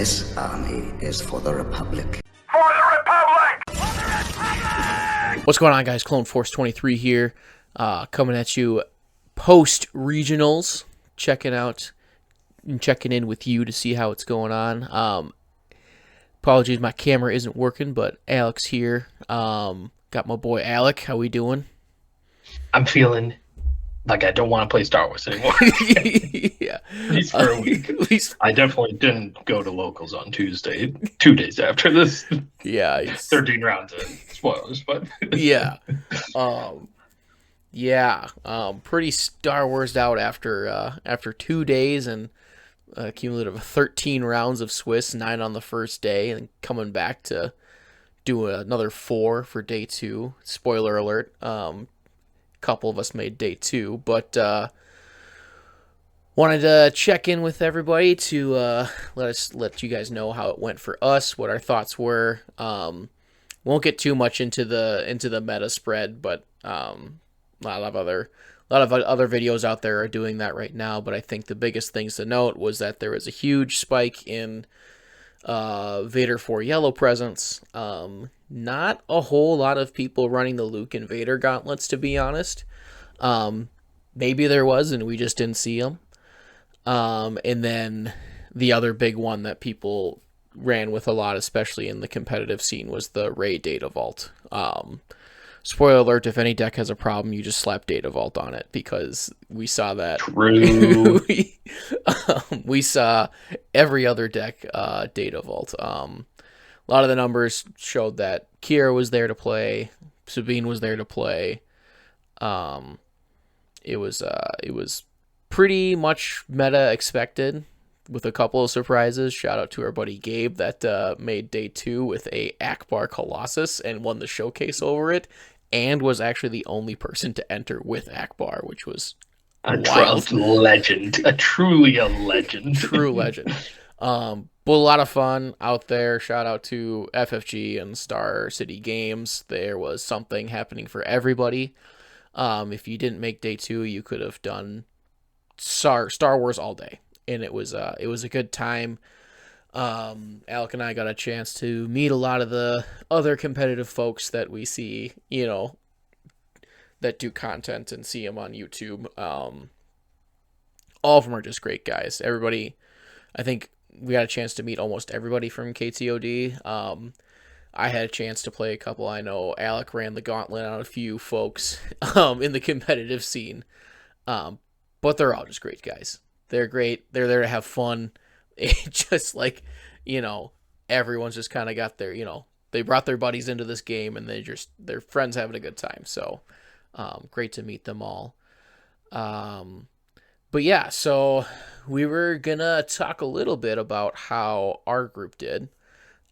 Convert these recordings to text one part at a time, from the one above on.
This army is for the Republic. For the Republic! What's going on, guys? Clone Force 23 here, coming at you post-regionals, checking out and checking in with you to see how it's going on. Apologies, my camera isn't working, but Alec's here. Got my boy Alec. How we doing? I'm feeling like I don't want to play Star Wars anymore. Yeah. At least for a week. At least, I definitely didn't go to locals on Tuesday, 2 days after this. yeah. 13 rounds of spoilers, but Yeah. Pretty Star Wars'd out after 2 days and a cumulative of 13 rounds of Swiss, 9 on the first day, and coming back to do another 4 for day 2. Spoiler alert. Couple of us made day 2, but wanted to check in with everybody to let you guys know how it went for us, what our thoughts were. Won't get too much into the meta spread, but a lot of other videos out there are doing that right now. But I think the biggest things to note was that there was a huge spike in Vader 4 yellow presence. Not a whole lot of people running the Luke and Vader gauntlets, to be honest. Maybe there was, and we just didn't see them. And then the other big one that people ran with a lot, especially in the competitive scene, was the Rey Data Vault. Spoiler alert, if any deck has a problem, you just slap Data Vault on it, because we saw that. True. we saw every other deck Data Vault. A lot of the numbers showed that Kira was there to play, Sabine was there to play. It was pretty much meta expected, with a couple of surprises. Shout out to our buddy Gabe that made day 2 with a Akbar Colossus and won the showcase over it, and was actually the only person to enter with Akbar, which was wild. Legend. Truly a legend. True legend. But a lot of fun out there. Shout out to FFG and Star City Games. There was something happening for everybody. If you didn't make day 2, you could have done Star Wars all day, and it was a good time. Alec and I got a chance to meet a lot of the other competitive folks that we see, that do content and see them on YouTube. All of them are just great guys. Everybody, I think we got a chance to meet almost everybody from KTOD. I had a chance to play a couple. I know Alec ran the gauntlet on a few folks in the competitive scene. But they're all just great guys. They're great. They're there to have fun. Just like, everyone's just kind of got their, they brought their buddies into this game, and they're friends having a good time. So great to meet them all. But yeah, so we were gonna talk a little bit about how our group did.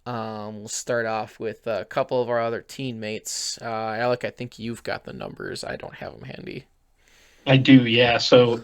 We'll start off with a couple of our other teammates. Alec, I think you've got the numbers. I don't have them handy. I do, yeah. So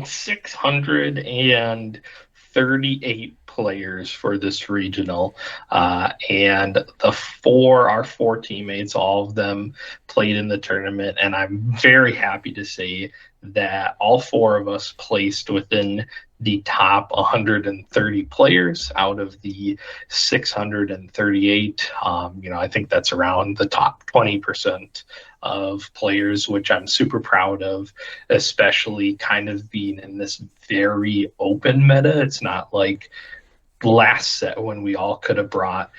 638 players for this regional, and our 4 teammates, all of them played in the tournament, and I'm very happy to say that all 4 of us placed within the top 130 players out of the 638. I think that's around the top 20% of players, which I'm super proud of, especially kind of being in this very open meta. It's not like last set when we all could have brought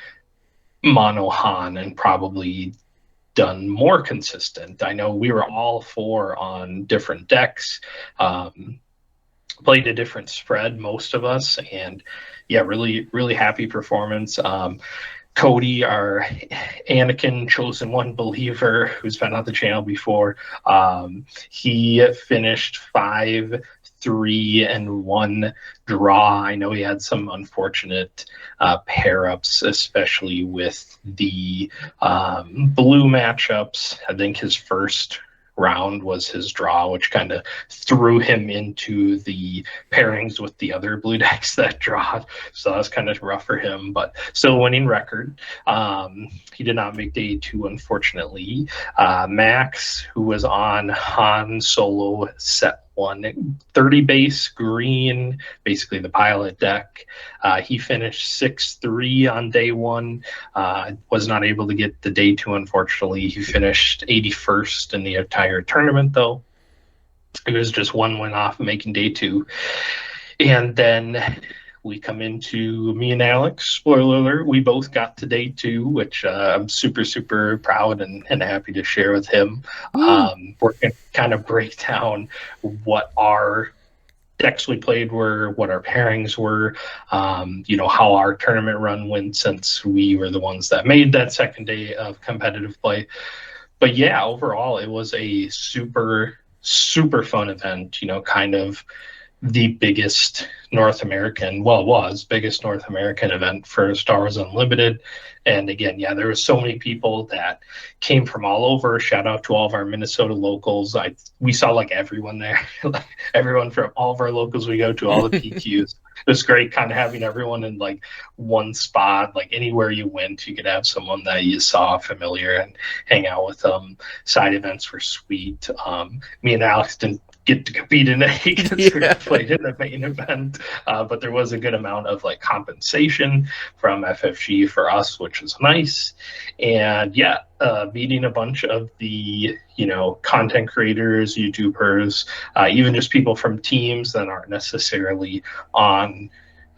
Mono Han and probably done more consistent. I know we were all 4 on different decks, played a different spread, most of us, and yeah, really, really happy performance. Cody, our Anakin Chosen One believer, who's been on the channel before, he finished 5-3-1 draw. I know he had some unfortunate pair-ups, especially with the blue matchups. I think his first round was his draw, which kind of threw him into the pairings with the other blue decks that draw. So that was kind of rough for him, but still winning record. He did not make day 2, unfortunately. Max, who was on Han Solo set won 30 base green, basically the pilot deck. He finished 6-3 on day one. Was not able to get the day two, unfortunately. He finished 81st in the entire tournament, though. It was just one win off of making day two. And then we come into me and Alex. Spoiler alert, we both got to day two, which I'm super, super proud and happy to share with him. We're going to kind of break down what our decks we played were, what our pairings were, how our tournament run went, since we were the ones that made that second day of competitive play. But yeah, overall, it was a super, super fun event, kind of the biggest North American event for Star Wars Unlimited. And again, yeah, there were so many people that came from all over. Shout out to all of our Minnesota locals. We saw like everyone there, like everyone from all of our locals we go to, all the PQs. It was great kind of having everyone in like one spot. Like anywhere you went, you could have someone that you saw familiar and hang out with them. Side events were sweet. Me and Alex didn't get to compete in it because we played in the main event, but there was a good amount of like compensation from FFG for us, which was nice. And yeah, meeting a bunch of the content creators, YouTubers, even just people from teams that aren't necessarily on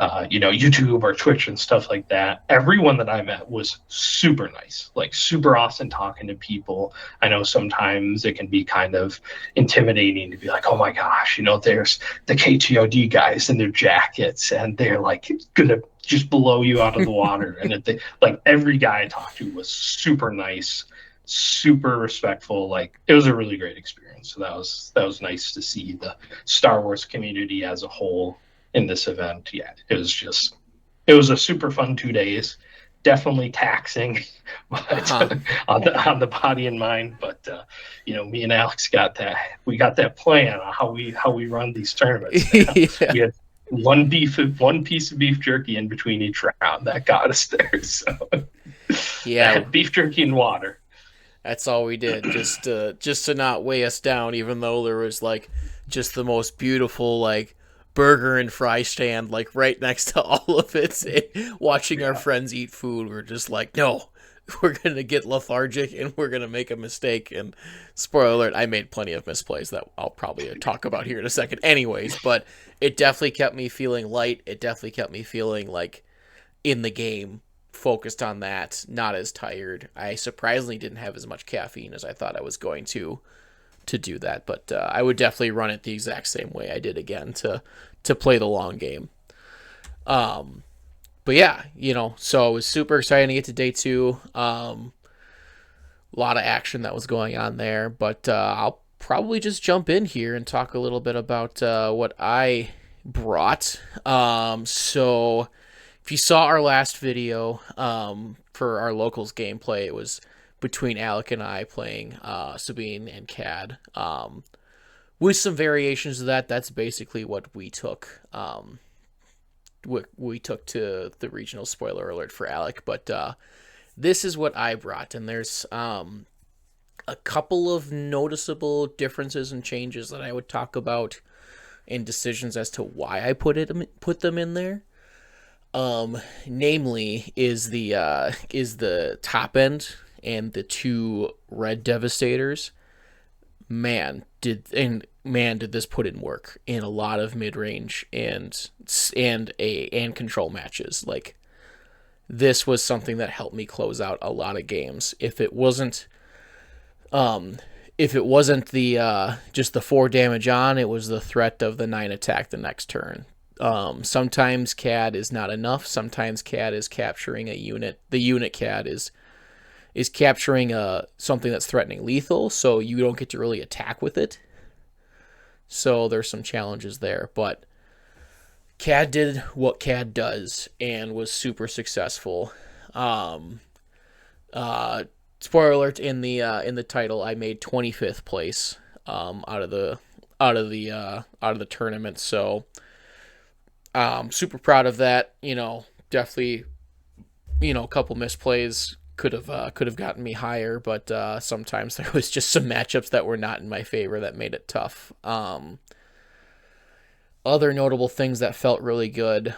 YouTube or Twitch and stuff like that. Everyone that I met was super nice, like super awesome talking to people. I know sometimes it can be kind of intimidating to be like, oh my gosh, there's the KTOD guys in their jackets and they're like gonna just blow you out of the water. And like every guy I talked to was super nice, super respectful. Like it was a really great experience. So that was nice to see the Star Wars community as a whole in this event. Yeah, it was a super fun 2 days. Definitely taxing, but on the body and mind. But me and Alex got that plan on how we run these tournaments. We had one piece of beef jerky in between each round that got us there. So yeah, beef jerky and water. That's all we did, just to not weigh us down, even though there was like just the most beautiful like burger and fry stand like right next to all of it. And watching our friends eat food, we're just like, no, we're gonna get lethargic and we're gonna make a mistake. And spoiler alert, I made plenty of misplays that I'll probably talk about here in a second anyways, but it definitely kept me feeling light. It definitely kept me feeling like in the game, focused on that, not as tired. I surprisingly didn't have as much caffeine as I thought I was going to do that, but I would definitely run it the exact same way I did again to play the long game. But yeah, so it was super exciting to get to day two. A lot of action that was going on there, but I'll probably just jump in here and talk a little bit about what I brought. So if you saw our last video for our locals gameplay, it was between Alec and I playing Sabine and Cad. With some variations of that, that's basically what we took. We took to the regional. Spoiler alert for Alec, but this is what I brought, and there's a couple of noticeable differences and changes that I would talk about, and decisions as to why I put them in there. Namely, is the top end and the two red devastators. Man, did this put in work in a lot of mid-range and control matches. Like, this was something that helped me close out a lot of games. If it wasn't the just the 4 damage on, it was the threat of the 9 attack the next turn. Sometimes CAD is not enough. Sometimes CAD is capturing a unit. The unit CAD is capturing something that's threatening lethal, so you don't get to really attack with it. So there's some challenges there, but CAD did what CAD does and was super successful. Spoiler alert, in the title, I made 25th place out of the tournament. So super proud of that. Definitely, a couple misplays could have gotten me higher, but sometimes there was just some matchups that were not in my favor that made it tough. Other notable things that felt really good.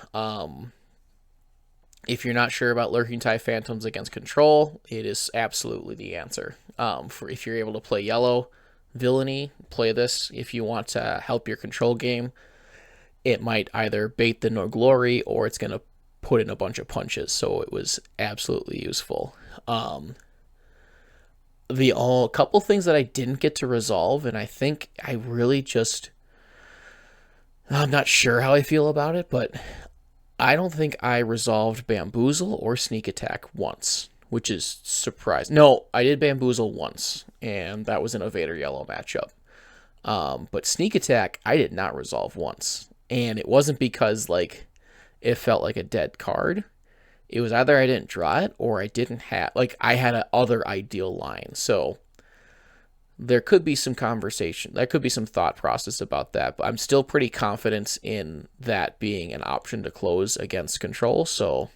If you're not sure about Lurking Tide Phantoms against Control, it is absolutely the answer. For if you're able to play yellow villainy, play this. If you want to help your control game, it might either bait the No Glory or it's going to put in a bunch of punches. So it was absolutely useful. The couple things that I didn't get to resolve, and I think I'm not sure how I feel about it, but I don't think I resolved Bamboozle or Sneak Attack once, which is surprising. No, I did Bamboozle once, and that was an Evader Yellow matchup. But Sneak Attack, I did not resolve once. And it wasn't because, like, it felt like a dead card. It was either I didn't draw it or I didn't have, like, I had a other ideal line. So there could be some conversation. There could be some thought process about that. But I'm still pretty confident in that being an option to close against Control. So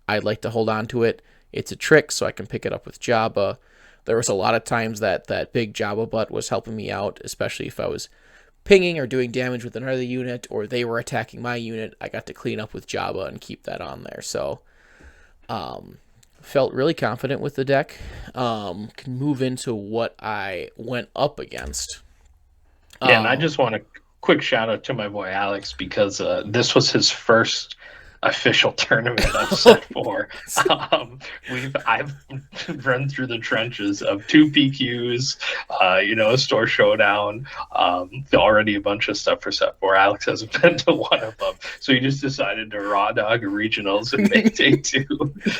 I'd like to hold on to it. It's a trick, so I can pick it up with Jabba. There was a lot of times that big Jabba butt was helping me out, especially if I was pinging or doing damage with another unit, or they were attacking my unit. I got to clean up with Jabba and keep that on there. So, felt really confident with the deck. Can move into what I went up against. Yeah, and I just want a quick shout out to my boy Alex, because this was his first official tournament I've set for. I've run through the trenches of 2 PQs, a store showdown, already a bunch of stuff for set 4. Alex hasn't been to one of them, so he just decided to raw dog regionals and make day 2.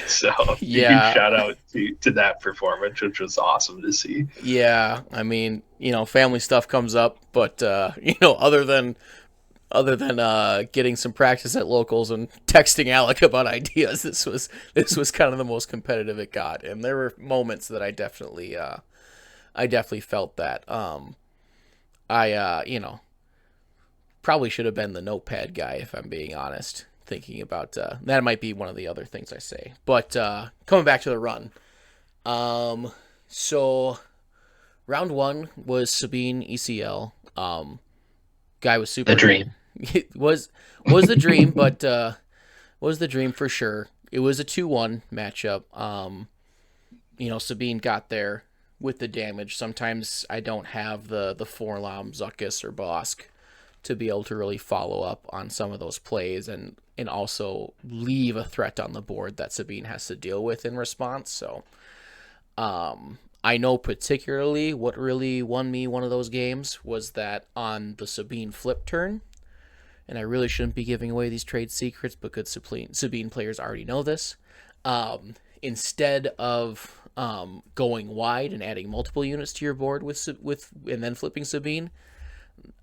So Yeah, huge shout out to that performance, which was awesome to see. yeah. I mean, family stuff comes up, but other than getting some practice at locals and texting Alec about ideas, this was kind of the most competitive it got, and there were moments that I definitely felt that. I probably should have been the notepad guy, if I'm being honest. Thinking about that might be one of the other things I say, but coming back to the run, so round 1 was Sabine ECL. Guy was super. The dream. It was the dream, but was the dream for sure. It was a 2-1 matchup. Sabine got there with the damage. Sometimes I don't have the Forlom, Zuckus, or Bosk to be able to really follow up on some of those plays and also leave a threat on the board that Sabine has to deal with in response. So I know particularly what really won me one of those games was that on the Sabine flip turn, and I really shouldn't be giving away these trade secrets, but good Sabine players already know this. Instead of going wide and adding multiple units to your board with and then flipping Sabine,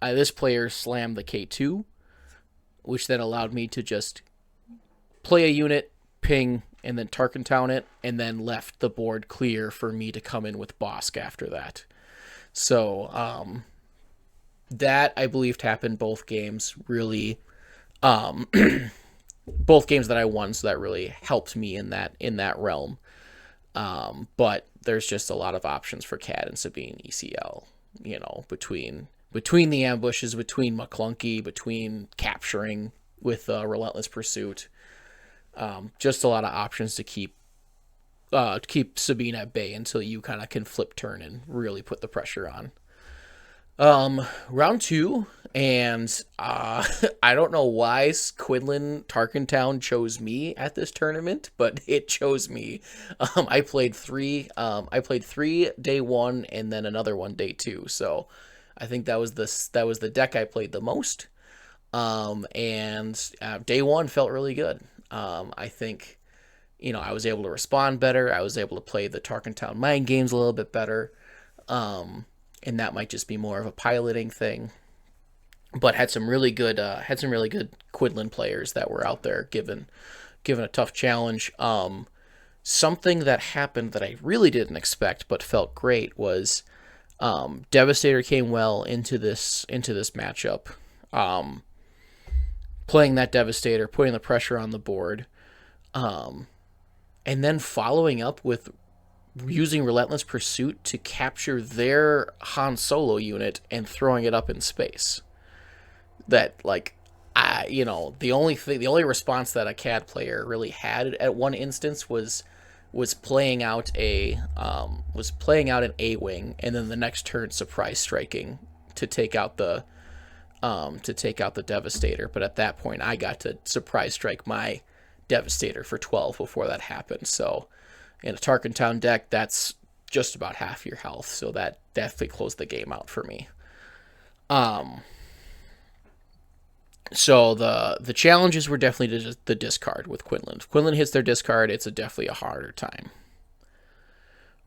this player slammed the K2, which then allowed me to just play a unit, ping, and then Tarkin Town it, and then left the board clear for me to come in with Bosk after that. So that I believed happened both games. Really, both games that I won, so that really helped me in that realm. But there's just a lot of options for Cad and Sabine ECL. Between the ambushes, between McClunky, between capturing with Relentless Pursuit. Just a lot of options to keep Sabine at bay until you kind of can flip turn and really put the pressure on. Round 2, and I don't know why Quinlan Tarkentown chose me at this tournament, but it chose me. I played 3 day 1 and then another one day 2. So I think that was the deck I played the most. And day 1 felt really good. I think, I was able to respond better. I was able to play the Tarkentown mind games a little bit better. And that might just be more of a piloting thing. But had some really good Quidlin players that were out there given a tough challenge. Something that happened that I really didn't expect but felt great was Devastator came well into this matchup. Playing that Devastator, putting the pressure on the board, and then following up with using Relentless Pursuit to capture their Han Solo unit and throwing it up in space. that like the only response that a CAD player really had at one instance was playing out an A wing, and then the next turn surprise striking to take out the Devastator. But at that point, I got to surprise strike my Devastator for 12 before that happened. So in a Tarkentown deck, that's just about half your health. So that definitely closed the game out for me. So the challenges were definitely just the discard with Quinlan. If Quinlan hits their discard, it's definitely a harder time.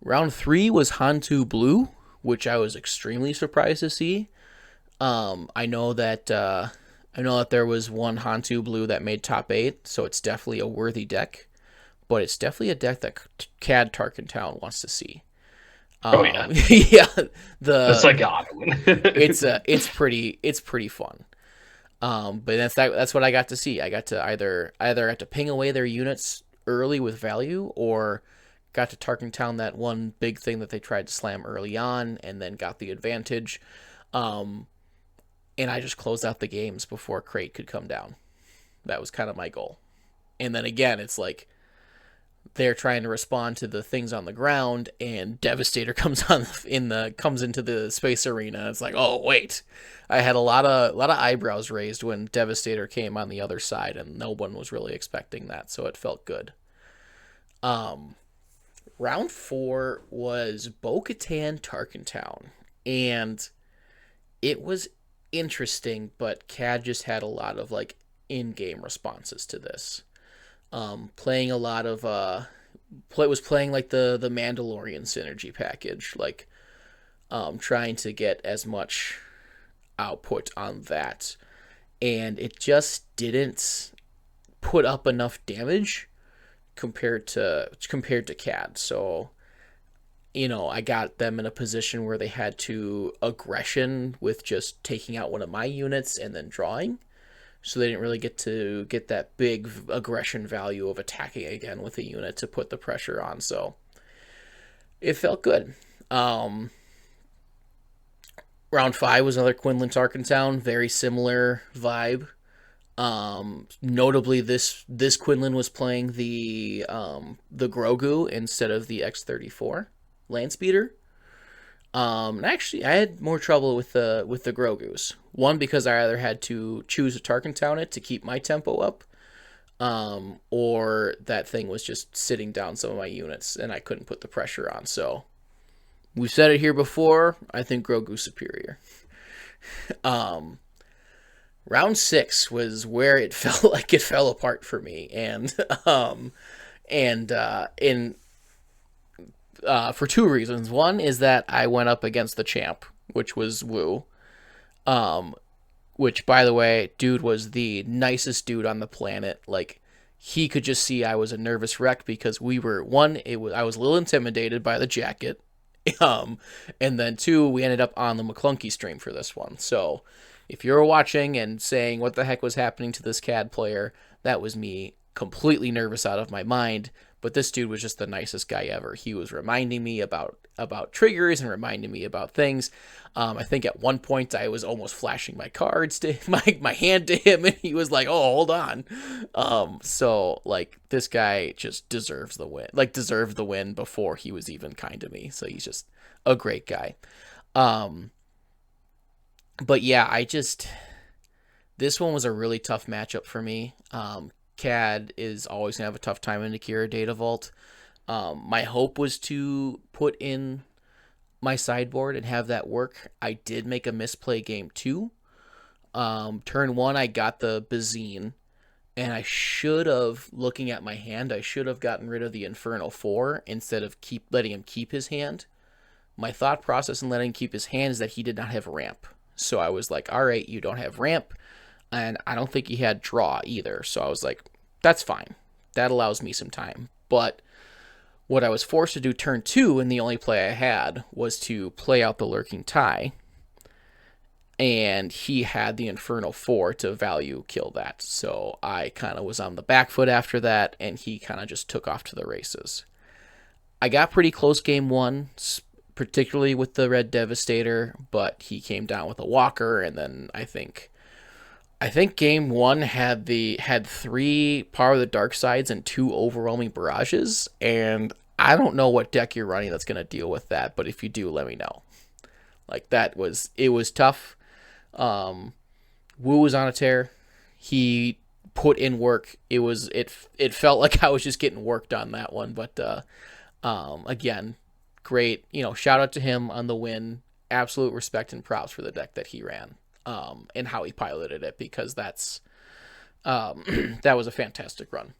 Round 3 was Hantu Blue, which I was extremely surprised to see. I know that there was one Hantu Blue that made top 8, so it's definitely a worthy deck. But it's definitely a deck that Cad Tarkentown wants to see. Yeah, That's like Ottoman. it's pretty fun. But that's what I got to see. I got to either got to ping away their units early with value, or got to Tarkentown that one big thing that they tried to slam early on, and then got the advantage. And I just closed out the games before Crate could come down. That was kind of my goal. And then again, it's like they're trying to respond to the things on the ground, and Devastator comes into the space arena. It's like, oh wait, I had a lot of eyebrows raised when Devastator came on the other side, and no one was really expecting that, so it felt good. Round 4 was Bo-Katan Tarkentown, and it was interesting, but Cad just had a lot of like in-game responses to this. Playing a lot of was playing like the Mandalorian synergy package, like trying to get as much output on that, and it just didn't put up enough damage compared to Cad. So I got them in a position where they had to aggression with just taking out one of my units and then drawing. So they didn't really get to get that big aggression value of attacking again with a unit to put the pressure on. So it felt good. Round 5 was another Quinlan Tarkentown, very similar vibe. Notably, this Quinlan was playing the Grogu instead of the X-34 Landspeeder. And actually, I had more trouble with the Grogus. One, because I either had to choose a Tarkentown it to keep my tempo up, or that thing was just sitting down some of my units, and I couldn't put the pressure on. So, we've said it here before, I think Grogu's superior. Round 6 was where it felt like it fell apart for me, for 2 reasons. One is that I went up against the champ, which was Wu. Which, by the way, dude was the nicest dude on the planet. Like, he could just see I was a nervous wreck because I was a little intimidated by the jacket. And then 2, we ended up on the McClunky stream for this one. So, if you're watching and saying what the heck was happening to this CAD player, that was me completely nervous out of my mind. But this dude was just the nicest guy ever. He was reminding me about triggers and reminding me about things. I think at one point I was almost flashing my cards to my hand to him, and he was like, "Oh, hold on." So like this guy just deserves the win. Like deserved the win before he was even kind to me. So he's just a great guy. But yeah, this one was a really tough matchup for me. Cad is always going to have a tough time in Akira Data Vault. My hope was to put in my sideboard and have that work. I did make a misplay game 2. Turn 1, I got the Bazine, and I should have, looking at my hand, I should have gotten rid of the Infernal 4 instead of letting him keep his hand. My thought process in letting him keep his hand is that he did not have ramp. So I was like, all right, you don't have ramp. And I don't think he had draw either. So I was like, that's fine. That allows me some time. But what I was forced to do turn 2, and the only play I had, was to play out the Lurking Tie. And he had the Infernal 4 to value kill that. So I kind of was on the back foot after that, and he kind of just took off to the races. I got pretty close game 1, particularly with the Red Devastator, but he came down with a Walker, and then I think I think game one had 3 Power of the Dark Sides and 2 Overwhelming Barrages, and I don't know what deck you're running that's gonna deal with that, but if you do, let me know. Like it was tough. Wu was on a tear. He put in work. It felt like I was just getting worked on that one, but again, great. Shout out to him on the win. Absolute respect and props for the deck that he ran, and how he piloted it, because that's that was a fantastic run.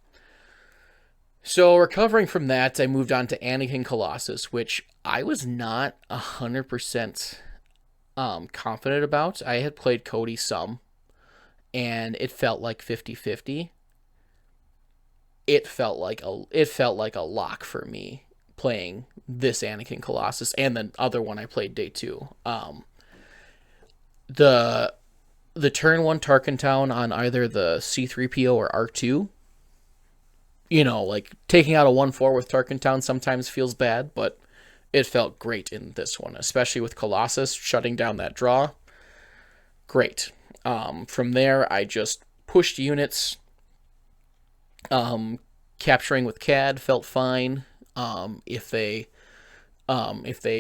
So recovering from that, I moved on to Anakin Colossus, which I was not 100% confident about. I had played Cody some, and it felt like 50-50. It felt like a lock for me playing this Anakin Colossus and the other one I played day 2. The turn 1 Tarkin Town on either the C3PO or R2. Like taking out a 1/4 with Tarkin Town sometimes feels bad, but it felt great in this one, especially with Colossus shutting down that draw. Great. From there, I just pushed units. Capturing with Cad felt fine. If they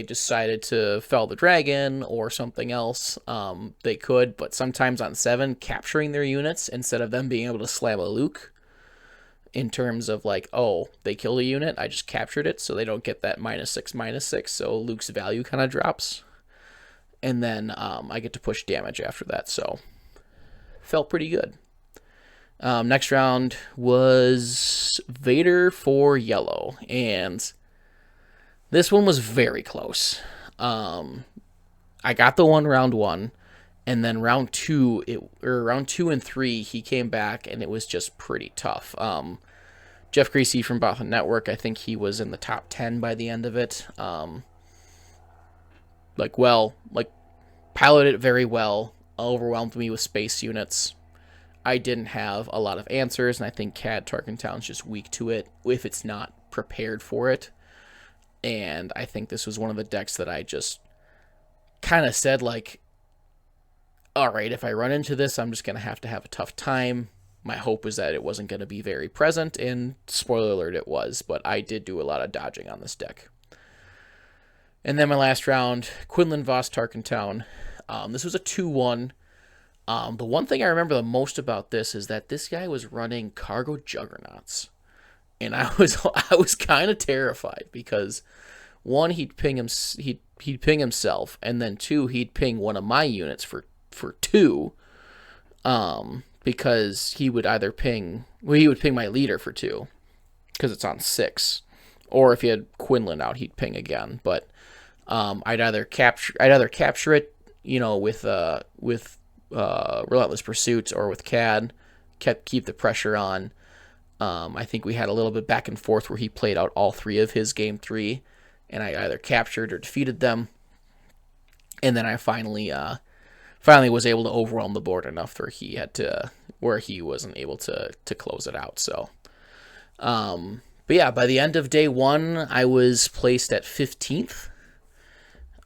decided to fell the dragon or something else, they could. But sometimes on 7, capturing their units instead of them being able to slam a Luke, in terms of like, oh, they killed a unit, I just captured it, so they don't get that -6/-6, so Luke's value kind of drops. And then I get to push damage after that, so felt pretty good. Next round was Vader for yellow, and this one was very close. I got the one round 1, and then round 2 and 3, he came back, and it was just pretty tough. Jeff Greasy from Bothan Network, I think he was in the top 10 by the end of it. Piloted it very well, overwhelmed me with space units. I didn't have a lot of answers, and I think Cad Tarkentown's just weak to it if it's not prepared for it. And I think this was one of the decks that I just kind of said, like, all right, if I run into this, I'm just going to have a tough time. My hope was that it wasn't going to be very present, and spoiler alert, it was, but I did do a lot of dodging on this deck. And then my last round, Quinlan Voss Tarkentown. This was a 2-1. The one thing I remember the most about this is that this guy was running Cargo Juggernauts. And I was kind of terrified, because 1, he'd ping himself, and then 2, he'd ping one of my units for 2, because he would either ping my leader for 2, because it's on 6, or if he had Quinlan out, he'd ping again. But I'd either capture it, with Relentless Pursuit, or with Cad, keep the pressure on. I think we had a little bit back and forth where he played out all 3 of his game 3, and I either captured or defeated them. And then I finally was able to overwhelm the board enough where he wasn't able to close it out. So, but yeah, by the end of day 1, I was placed at 15th.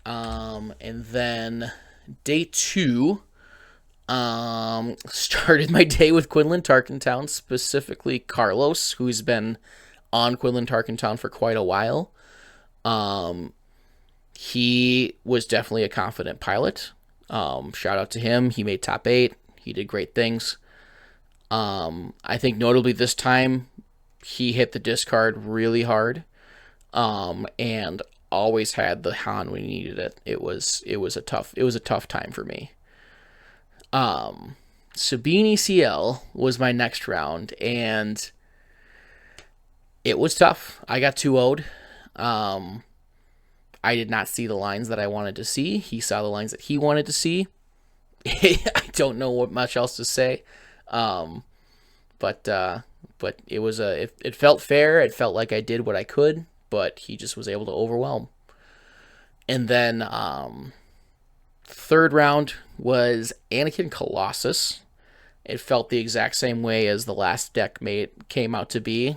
And then day 2, started my day with Quinlan Tarkentown, specifically Carlos, who's been on Quinlan Tarkentown for quite a while. He was definitely a confident pilot. Shout out to him. He made top 8. He did great things. I think notably this time, he hit the discard really hard, and always had the Han when he needed it. It was a tough time for me. Sabine ECL was my next round, and it was tough. I got 2-0'd. I did not see the lines that I wanted to see. He saw the lines that he wanted to see. I don't know what much else to say. But it was it felt fair. It felt like I did what I could, but he just was able to overwhelm. And then third round was Anakin Colossus. It felt the exact same way as the last deck came out to be.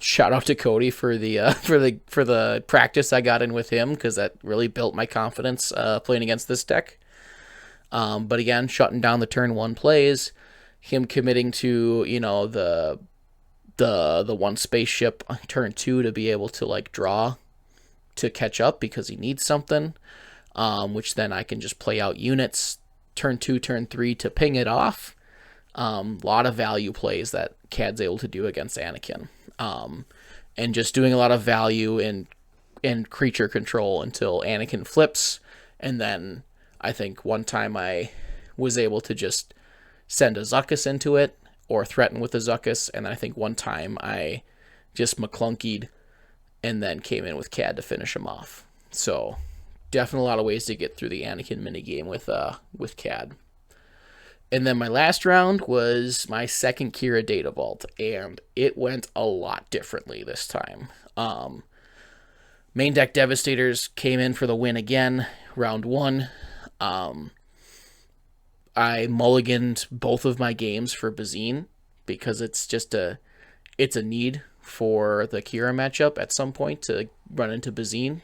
Shout out to Cody for the practice I got in with him, because that really built my confidence playing against this deck. But again, shutting down the turn 1 plays, him committing to, the one spaceship on turn 2 to be able to like draw to catch up because he needs something, which then I can just play out units turn 2, turn 3 to ping it off. Lot of value plays that Cad's able to do against Anakin. And just doing a lot of value in creature control until Anakin flips. And then I think one time I was able to just send a Zuckuss into it or threaten with a Zuckuss. And I think one time I just McClunkied and then came in with Cad to finish him off. So definitely a lot of ways to get through the Anakin minigame with Cad. And then my last round was my second Kira Data Vault, and it went a lot differently this time. Main deck Devastators came in for the win again, round 1. I mulliganed both of my games for Bazine because it's a need for the Kira matchup at some point to run into Bazine.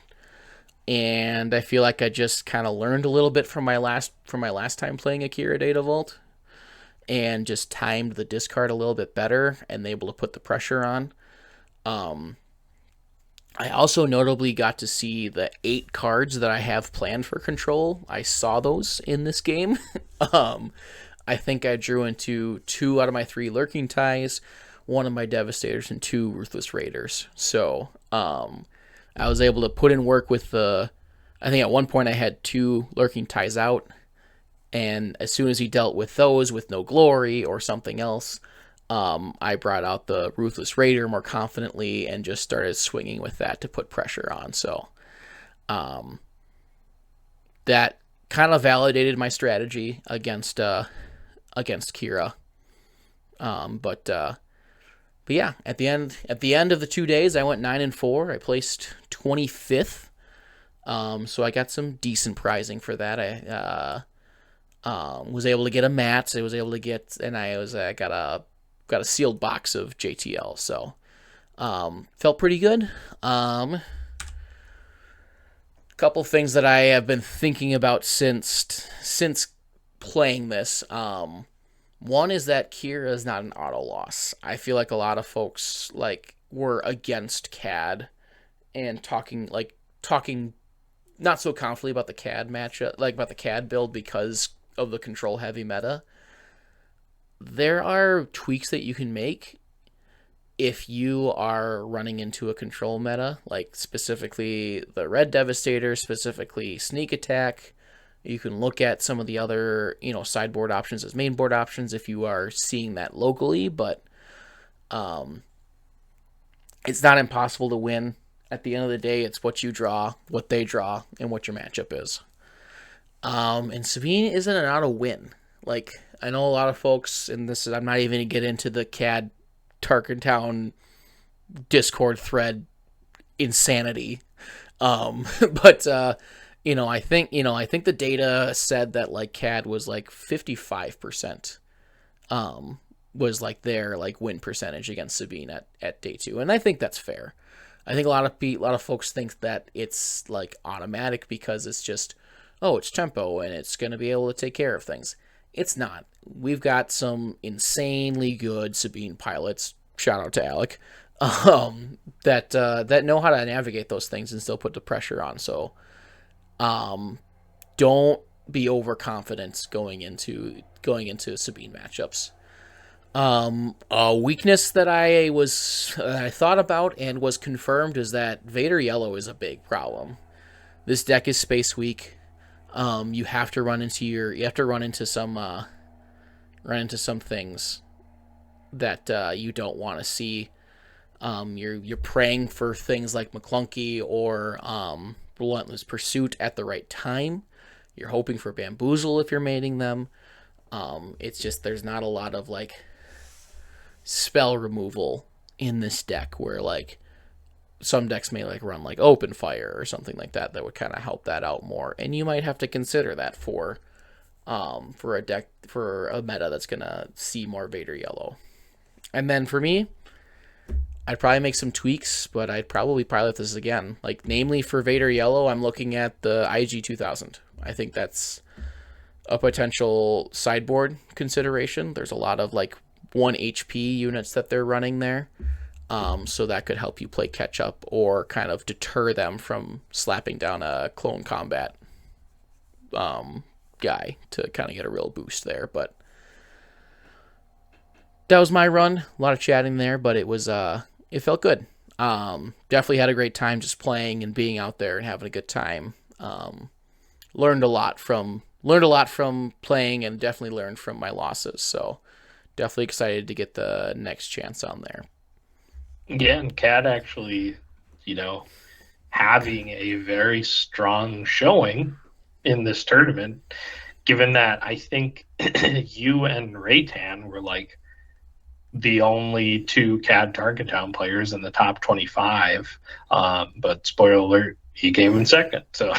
And I feel like I just kind of learned a little bit from my last time playing Akira Data Vault, and just timed the discard a little bit better and able to put the pressure on. I also notably got to see the 8 cards that I have planned for control. I saw those in this game. I think I drew into 2 out of my 3 Lurking Ties, 1 of my Devastators, and 2 Ruthless Raiders. So I was able to put in work with I think at one point I had 2 Lurking Ties out, and as soon as he dealt with those with no glory or something else, I brought out the Ruthless Raider more confidently and just started swinging with that to put pressure on. So that kind of validated my strategy against Kira. But yeah, at the end of the 2 days, I went 9-4. I placed 25th. So I got some decent prizing for that. I was able to get a mat. I was able to get, and I got a sealed box of JTL. So felt pretty good. Couple things that I have been thinking about since playing this. One is that Kira is not an auto loss. I feel like a lot of folks were against Cad and talking not so confidently about the Cad matchup, about the Cad build because of the control heavy meta. There are tweaks that you can make if you are running into a control meta, like specifically the Red Devastator, specifically Sneak Attack. You can look at some of the other, sideboard options as main board options if you are seeing that locally, but it's not impossible to win. At the end of the day, it's what you draw, what they draw, and what your matchup is. And Sabine isn't an auto win. I know a lot of folks, and I'm not even going to get into the Cad Tarkentown Discord thread insanity. But I think the data said that Cad was 55% was their win percentage against Sabine at day 2, and I think that's fair. I think a lot of folks think that it's automatic because it's just, it's tempo and it's going to be able to take care of things. It's not. We've got some insanely good Sabine pilots. Shout out to Alec, that know how to navigate those things and still put the pressure on. So, don't be overconfident going into Sabine matchups. A weakness that I thought about and was confirmed is that Vader Yellow is a big problem. This deck is space weak. You have to run into some things that you don't want to see. You're praying for things like McClunky or Relentless Pursuit at the right time. You're hoping for Bamboozle if you're mating them. It's just there's not a lot of spell removal in this deck where some decks may run Open Fire or something like that would kind of help that out more, and you might have to consider that for a deck, for a meta that's gonna see more Vader Yellow. And then for me, I'd probably make some tweaks, but I'd probably pilot this again. Namely for Vader Yellow, I'm looking at the IG 2000. I think that's a potential sideboard consideration. There's a lot of like 1 HP units that they're running there. So that could help you play catch up or kind of deter them from slapping down a clone combat guy to kind of get a real boost there. But that was my run. A lot of chatting there, but it felt good. Definitely had a great time just playing and being out there and having a good time. Learned a lot from playing, and definitely learned from my losses. So definitely excited to get the next chance on there. Yeah, and Cad actually, having a very strong showing in this tournament, given that I think you and Raytan were like the only 2 Cad Target Town players in the top 25. But spoiler alert, he came in second. So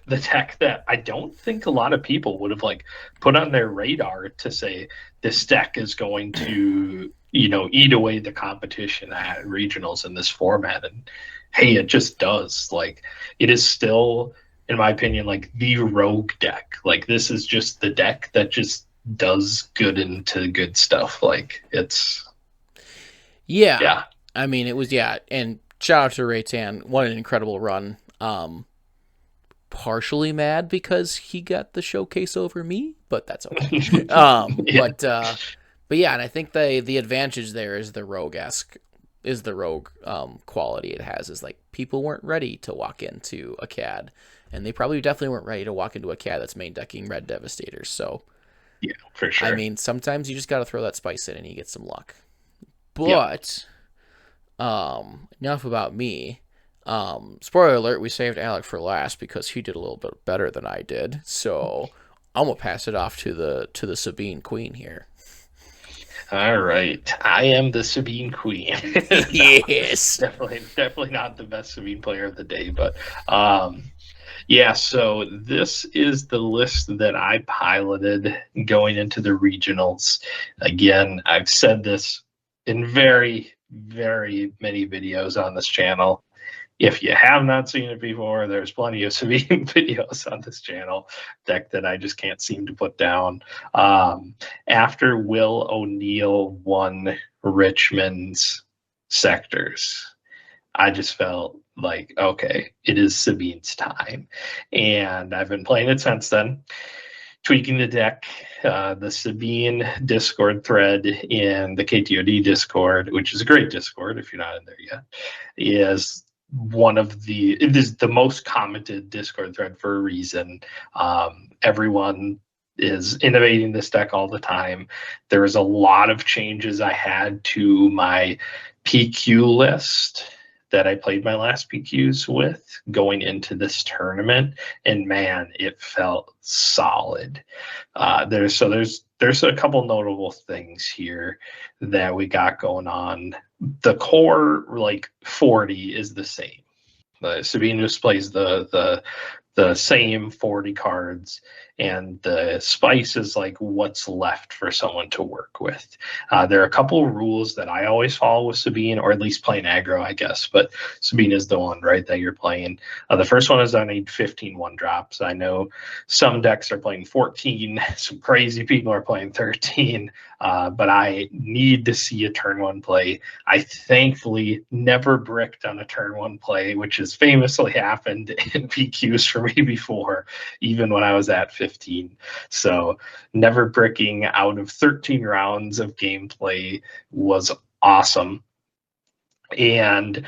the deck that I don't think a lot of people would have like put on their radar to say this deck is going to, eat away the competition at regionals in this format. And hey, it just does. Like, it is still, in my opinion, like the rogue deck. Like, this is just the deck that just does good into good stuff. Like, it's yeah. I mean, it was and shout out to Raytan. What an incredible run. Partially mad because he got the showcase over me, but that's okay. Yeah. But yeah, and I think the advantage there is the rogue quality it has, is like people weren't ready to walk into a CAD, and they probably definitely weren't ready to walk into a CAD that's main decking red Devastators. So Yeah, for sure. I mean, sometimes you just got to throw that spice in and you get some luck. But enough about me. Spoiler alert, we saved Alec for last because he did a little bit better than I did. So I'm gonna pass it off to the Sabine Queen here. All right, I am the Sabine Queen. Yes, definitely not the best Sabine player of the day, but so this is the list that I piloted going into the regionals. Again, I've said this in very, very many videos on this channel. If you have not seen it before, there's plenty of Sabine videos on this channel. Deck that I just can't seem to put down. After Will O'Neill won Richmond's sectors, I just felt like, okay, it is Sabine's time. And I've been playing it since then, tweaking the deck. The Sabine Discord thread in the KTOD Discord, which is a great Discord if you're not in there yet, is it is the most commented Discord thread for a reason. Everyone is innovating this deck all the time. There was a lot of changes I had to my PQ list that I played my last PQs with going into this tournament, and man, it felt solid. There's a couple notable things here that we got going on. The core, like 40, is the same. Sabine just plays the same 40 cards, and the spice is like what's left for someone to work with. There are a couple of rules that I always follow with Sabine, or at least playing aggro, I guess, but Sabine is the one, right, that you're playing. The first one is I need 15 1-drops. I know some decks are playing 14, some crazy people are playing 13, but I need to see a turn 1 play. I thankfully never bricked on a turn 1 play, which has famously happened in PQs for me before, even when I was at 15. So never bricking out of 13 rounds of gameplay was awesome. And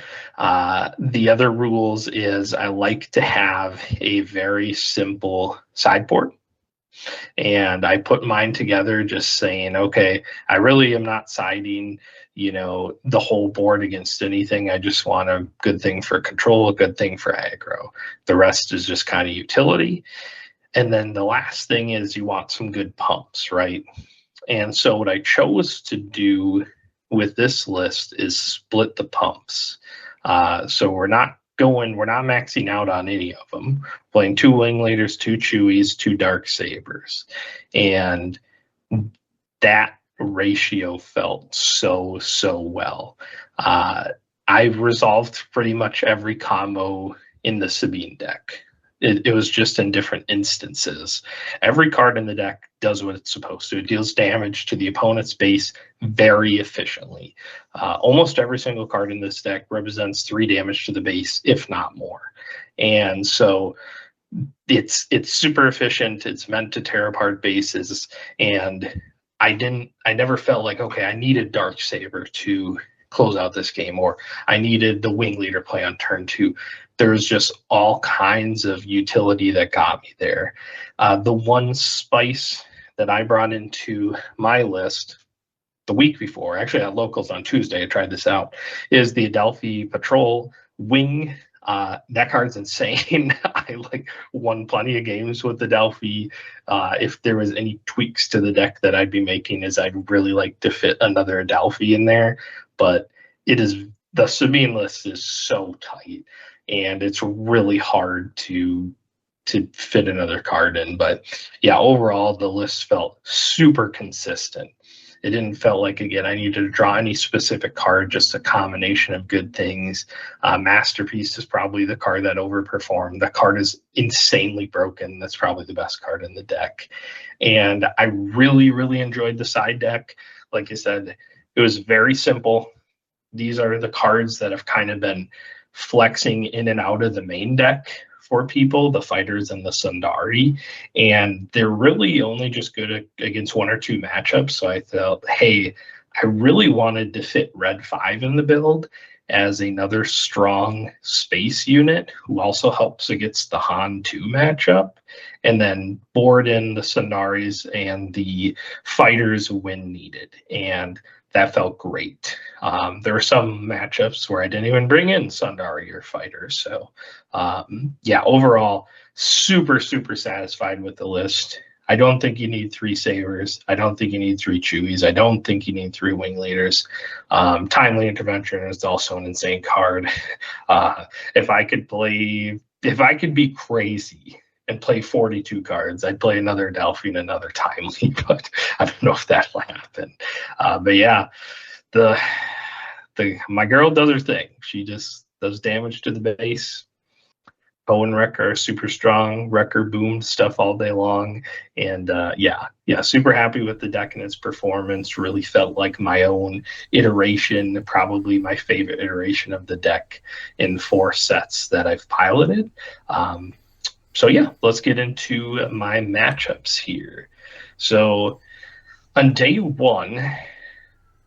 the other rules is I like to have a very simple sideboard. And I put mine together just saying, okay, I really am not siding, the whole board against anything. I just want a good thing for control, a good thing for aggro. The rest is just kind of utility. And then the last thing is you want some good pumps, right? And so what I chose to do with this list is split the pumps. So we're not maxing out on any of them. Playing 2 Wingleaders, 2 Chewies, 2 Dark Sabers. And that ratio felt so well. I've resolved pretty much every combo in the Sabine deck. It was just in different instances. Every card in the deck does what it's supposed to. It deals damage to the opponent's base very efficiently. Almost every single card in this deck represents 3 damage to the base, if not more. And so it's super efficient. It's meant to tear apart bases. And I never felt like, okay, I needed Darksaber to close out this game, or I needed the Wing Leader play on turn 2. There's just all kinds of utility that got me there. The one spice that I brought into my list the week before, actually at Locals on Tuesday, I tried this out, is the Adelphi Patrol Wing. That card's insane. I won plenty of games with the Delphi. If there was any tweaks to the deck that I'd be making, is I'd really like to fit another Adelphi in there. But the Sabine list is so tight, and it's really hard to fit another card in. But yeah, overall the list felt super consistent. It didn't feel like, again, I needed to draw any specific card, just a combination of good things. Masterpiece is probably the card that overperformed. That card is insanely broken. That's probably the best card in the deck. And I really, really enjoyed the side deck. Like I said, it was very simple. These are the cards that have kind of been flexing in and out of the main deck for people, the Fighters and the Sundari, and they're really only just good against 1 or 2 matchups. So I thought, hey, I really wanted to fit Red 5 in the build as another strong space unit who also helps against the Han 2 matchup, and then board in the Sundaris and the Fighters when needed. And that felt great. There were some matchups where I didn't even bring in Sundari or Fighters. So yeah, overall, super, super satisfied with the list. I don't think you need 3 Sabers. I don't think you need 3 Chewies. I don't think you need 3 Wing Leaders. Timely Intervention is also an insane card. If I could be crazy and play 42 cards, I'd play another Delphi and another Timely, but I don't know if that'll happen. But yeah, my girl does her thing. She just does damage to the base. Poe and Wrecker are super strong. Wrecker boomed stuff all day long. And yeah, super happy with the deck and its performance. Really felt like my own iteration, probably my favorite iteration of the deck in 4 sets that I've piloted. So yeah, let's get into my matchups here. So on day 1,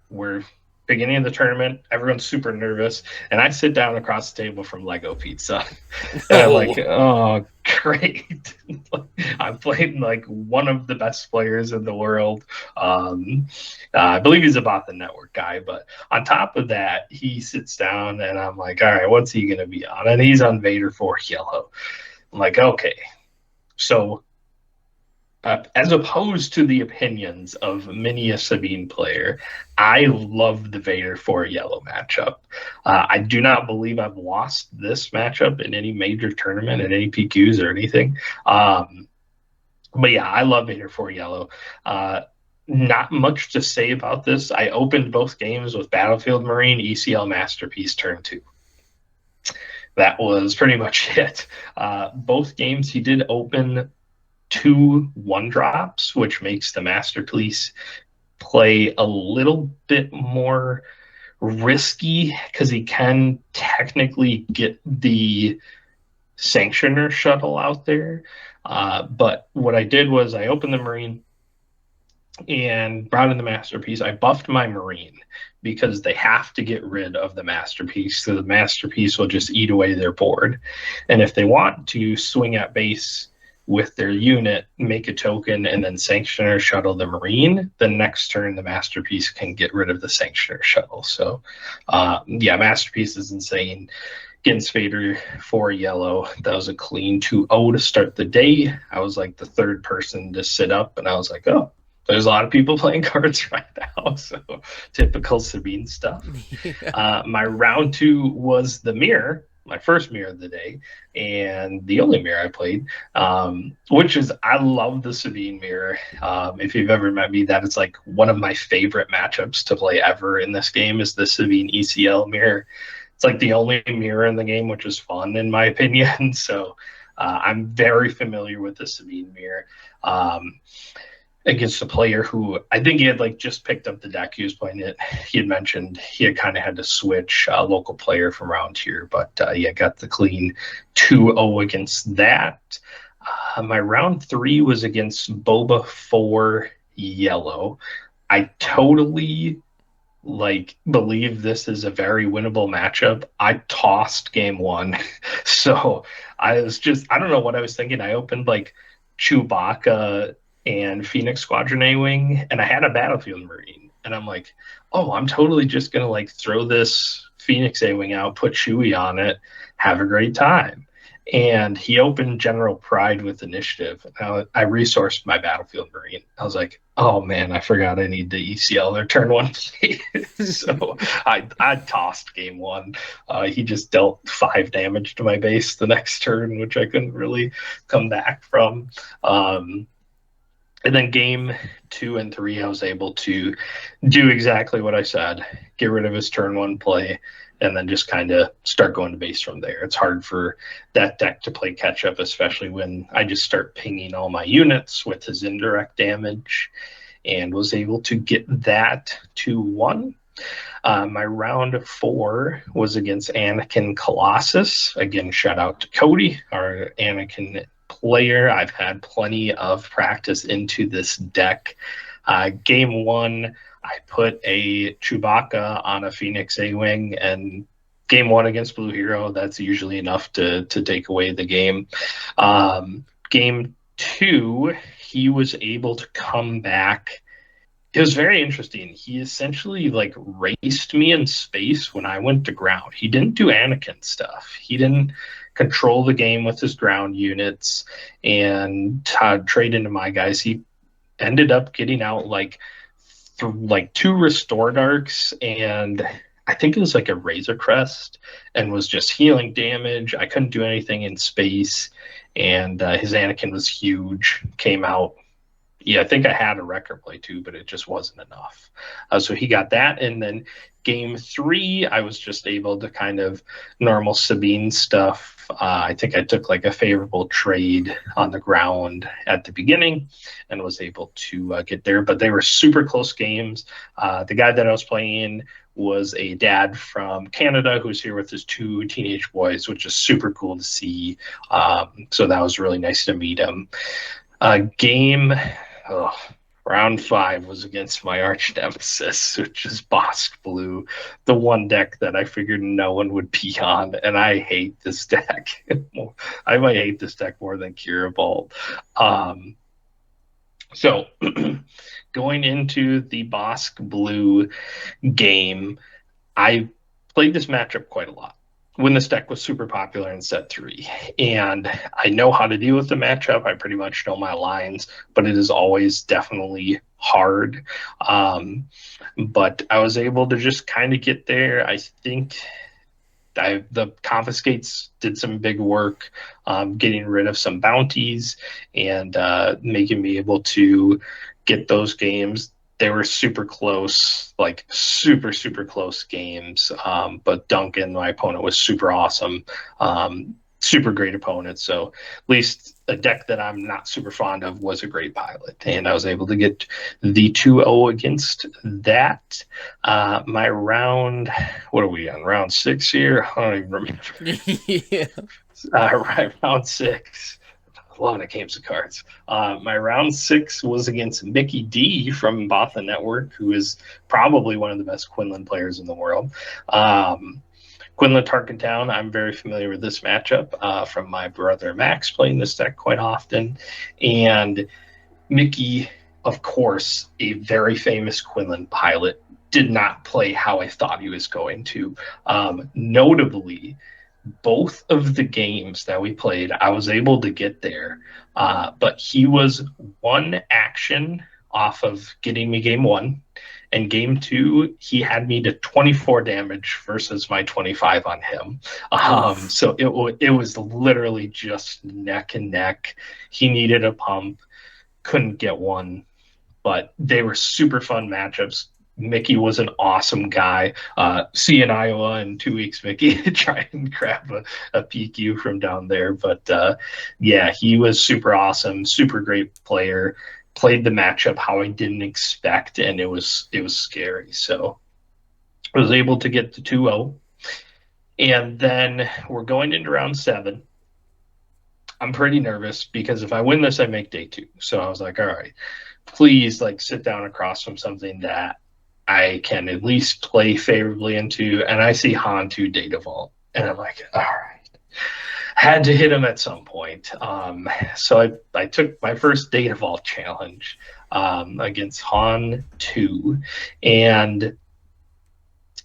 we're beginning of the tournament. Everyone's super nervous, and I sit down across the table from Lego Pizza, and I'm like, "Oh, great! I'm playing like one of the best players in the world. I believe he's about the network guy, but on top of that, he sits down, and I'm like, all right, what's he gonna be on? And he's on Vader 4 yellow. I'm like, okay, so as opposed to the opinions of many a Sabine player, I love the Vader 4 yellow matchup. I do not believe I've lost this matchup in any major tournament, in any PQs or anything. But yeah, I love Vader 4 yellow. Not much to say about this. I opened both games with Battlefield Marine ECL Masterpiece turn 2. That was pretty much it. Both games he did open 2 1-drops, which makes the Masterpiece play a little bit more risky because he can technically get the Sanctioner shuttle out there. But what I did was I opened the Marine and brought in the Masterpiece. I buffed my Marine because they have to get rid of the Masterpiece, so the Masterpiece will just eat away their board. And if they want to swing at base with their unit, make a token, and then Sanctioner shuttle the Marine, the next turn the Masterpiece can get rid of the Sanctioner shuttle. So yeah, Masterpiece is insane. Against Vader 4 yellow, that was a clean 2-0 to start the day. I was like the 3rd person to sit up, and I was like, oh, there's a lot of people playing cards right now, so typical Sabine stuff. Yeah. My round 2 was the mirror, my first mirror of the day, and the only mirror I played, which is, I love the Sabine mirror. If you've ever met me, that is like one of my favorite matchups to play ever in this game is the Sabine ECL mirror. It's like the only mirror in the game, which is fun in my opinion. So I'm very familiar with the Sabine mirror. Against a player who I think he had like just picked up the deck. He was playing it. He had mentioned he had kind of had to switch a local player from around here, but yeah, got the clean 2-0 against that. My round 3 was against Boba 4 Yellow. I totally believe this is a very winnable matchup. I tossed game 1. So I don't know what I was thinking. I opened like Chewbacca and Phoenix Squadron A-Wing, and I had a Battlefield Marine. And I'm like, oh, I'm totally just going to like throw this Phoenix A-Wing out, put Chewie on it, have a great time. And he opened General Pride with Initiative. I resourced my Battlefield Marine. I was like, oh man, I forgot I need the ECL their turn 1 play. So I tossed game 1. He just dealt 5 damage to my base the next turn, which I couldn't really come back from. And then game 2 and 3, I was able to do exactly what I said, get rid of his turn 1 play, and then just kind of start going to base from there. It's hard for that deck to play catch up, especially when I just start pinging all my units with his indirect damage, and was able to get that 2-1. My round 4 was against Anakin Colossus. Again, shout out to Cody, our Anakin player. I've had plenty of practice into this deck. Game 1, I put a Chewbacca on a Phoenix A-Wing, and game 1 against Blue Hero, that's usually enough to take away the game. Game 2, he was able to come back. It was very interesting. He essentially like raced me in space when I went to ground. He didn't do Anakin stuff. He didn't control the game with his ground units and trade into my guys. He ended up getting out like 2 Restore Darks, and I think it was like a Razor Crest, and was just healing damage. I couldn't do anything in space, and his Anakin was huge. Came out. Yeah, I think I had a record play too, but it just wasn't enough. So he got that. And then game 3, I was just able to kind of normal Sabine stuff. I think I took like a favorable trade on the ground at the beginning and was able to get there. But they were super close games. The guy that I was playing was a dad from Canada who's here with his 2 teenage boys, which is super cool to see. So that was really nice to meet him. Round 5 was against my arch nemesis, which is Bosk Blue, the one deck that I figured no one would be on, and I hate this deck. I might hate this deck more than Kira Bolt. So going into the Bosk Blue game, I played this matchup quite a lot when this deck was super popular in set 3. And I know how to deal with the matchup. I pretty much know my lines, but it is always definitely hard. But I was able to just kind of get there. I think the Confiscates did some big work, getting rid of some bounties and making me able to get those games. They were super close, like super, super close games. But Duncan, my opponent, was super awesome. Super great opponent. So at least a deck that I'm not super fond of was a great pilot. And I was able to get the 2-0 against that. My round, what are we on? Round 6 here? I don't even remember. Yeah. Round 6. A lot of games of cards. My round 6 was against Mickey D from Botha Network, who is probably one of the best Quinlan players in the world. Quinlan Tarkentown, I'm very familiar with this matchup from my brother Max playing this deck quite often. And Mickey, of course, a very famous Quinlan pilot, did not play how I thought he was going to. Notably, both of the games that we played, I was able to get there, but he was 1 action off of getting me game 1, and game 2 he had me to 24 damage versus my 25 on him. So it was literally just neck and neck. He needed a pump, couldn't get one, but they were super fun matchups. Mickey was an awesome guy. See you in Iowa in 2 weeks, Mickey. Try and grab a PQ from down there. But yeah, he was super awesome, super great player. Played the matchup how I didn't expect, and it was scary. So I was able to get to 2-0. And then we're going into round 7. I'm pretty nervous because if I win this, I make day 2. So I was like, all right, please like sit down across from something that I can at least play favorably into. And I see Han 2 Data Vault. And I'm like, all right. Had to hit him at some point. So I took my first Data Vault challenge against Han 2. And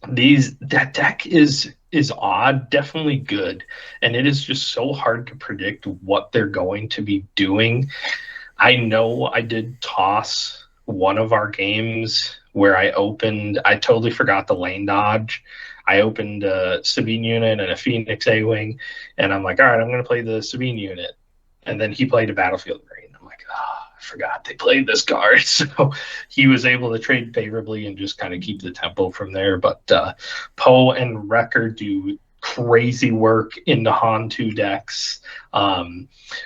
that deck is odd, definitely good, and it is just so hard to predict what they're going to be doing. I know I did toss one of our games where I totally forgot the lane dodge. I opened a Sabine unit and a Phoenix A-Wing, and I'm like, all right, I'm going to play the Sabine unit. And then he played a Battlefield Green. I'm like, oh, I forgot they played this card. So he was able to trade favorably and just kind of keep the tempo from there. But Poe and Wrecker do crazy work in the Han 2 decks.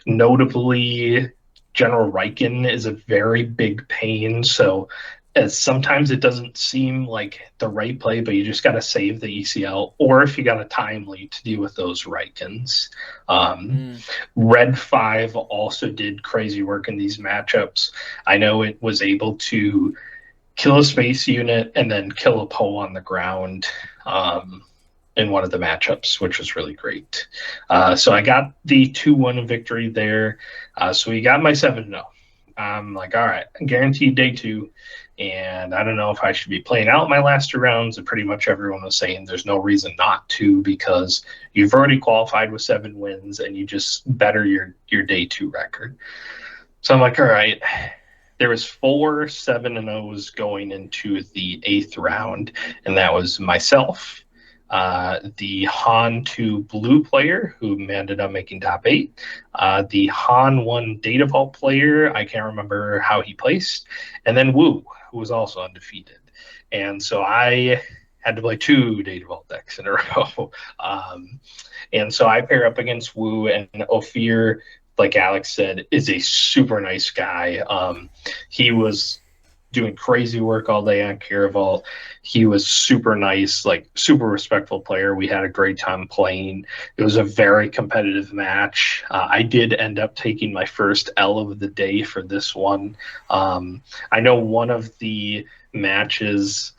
Notably, General Riken is a very big pain. So as sometimes it doesn't seem like the right play, but you just got to save the ECL, or if you got a timely to deal with those Rikens. Red 5 also did crazy work in these matchups. I know it was able to kill a space unit and then kill a Poe on the ground in one of the matchups, which was really great. So I got the 2-1 victory there. So we got my 7-0. I'm like, all right, guaranteed day 2. And I don't know if I should be playing out my last 2 rounds. And pretty much everyone was saying there's no reason not to, because you've already qualified with 7 wins and you just better your day 2 record. So I'm like, all right. There was 4 7-0s going into the 8th round, and that was myself, the Han 2 blue player who ended up making top 8, the Han 1 Data Vault player, I can't remember how he placed, and then Wu, who was also undefeated. And so I had to play 2 Data Vault decks in a row. And so I pair up against Wu, and Ophir, like Alex said, is a super nice guy. He was doing crazy work all day on Caraval. He was super nice, like super respectful player. We had a great time playing. It was a very competitive match. I did end up taking my first L of the day for this one. I know one of the matches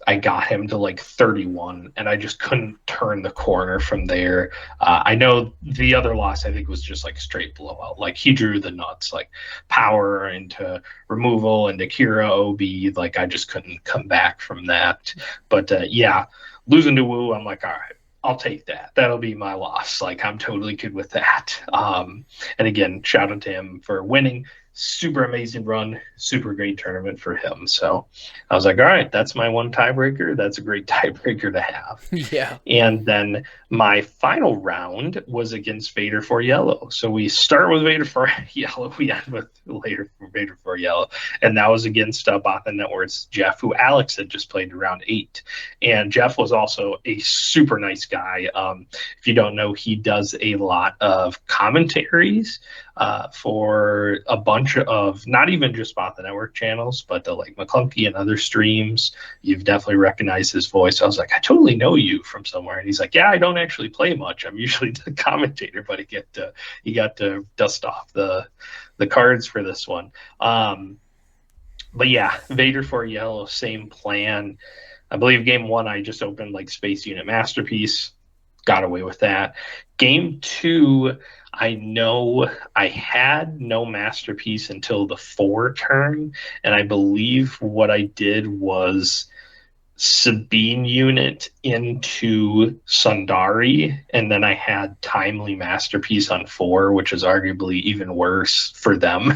I got him to like 31, and I just couldn't turn the corner from there. I know the other loss, I think, was just like straight blowout. Like he drew the nuts, like power into removal into Kira OB. Like I just couldn't come back from that. But yeah, losing to Wu, I'm like, all right, I'll take that. That'll be my loss. Like I'm totally good with that. And again, shout out to him for winning. Super amazing run, super great tournament for him. So I was like, all right, that's my one tiebreaker. That's a great tiebreaker to have. Yeah. And then my final round was against Vader for Yellow. So we start with Vader for Yellow. We end with Vader for Yellow. And that was against Bothan Network's Jeff, who Alex had just played in round 8. And Jeff was also a super nice guy. If you don't know, he does a lot of commentaries for a bunch of not even just Bot the Network channels, but like McClunky and other streams. You've definitely recognized his voice. I was like, I totally know you from somewhere. And he's like, yeah, I don't actually play much. I'm usually the commentator, but he got to dust off the cards for this one. But yeah, Vader for Yellow, same plan. I believe game 1, I just opened like Space Unit Masterpiece, got away with that. Game 2, I know I had no Masterpiece until the 4 turn, and I believe what I did was Sabine unit into Sundari, and then I had timely Masterpiece on 4, which is arguably even worse for them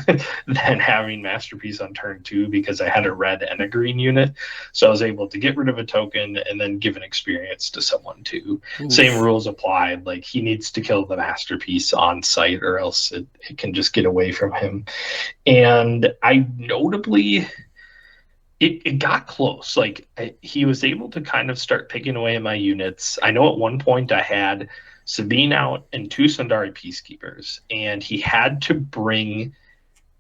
than having Masterpiece on turn 2, because I had a red and a green unit. So I was able to get rid of a token and then give an experience to someone too. Oof. Same rules applied. Like he needs to kill the Masterpiece on site, or else it can just get away from him. And I notably it got close. Like he was able to kind of start picking away at my units. I know at one point I had Sabine out and 2 Sundari Peacekeepers, and he had to bring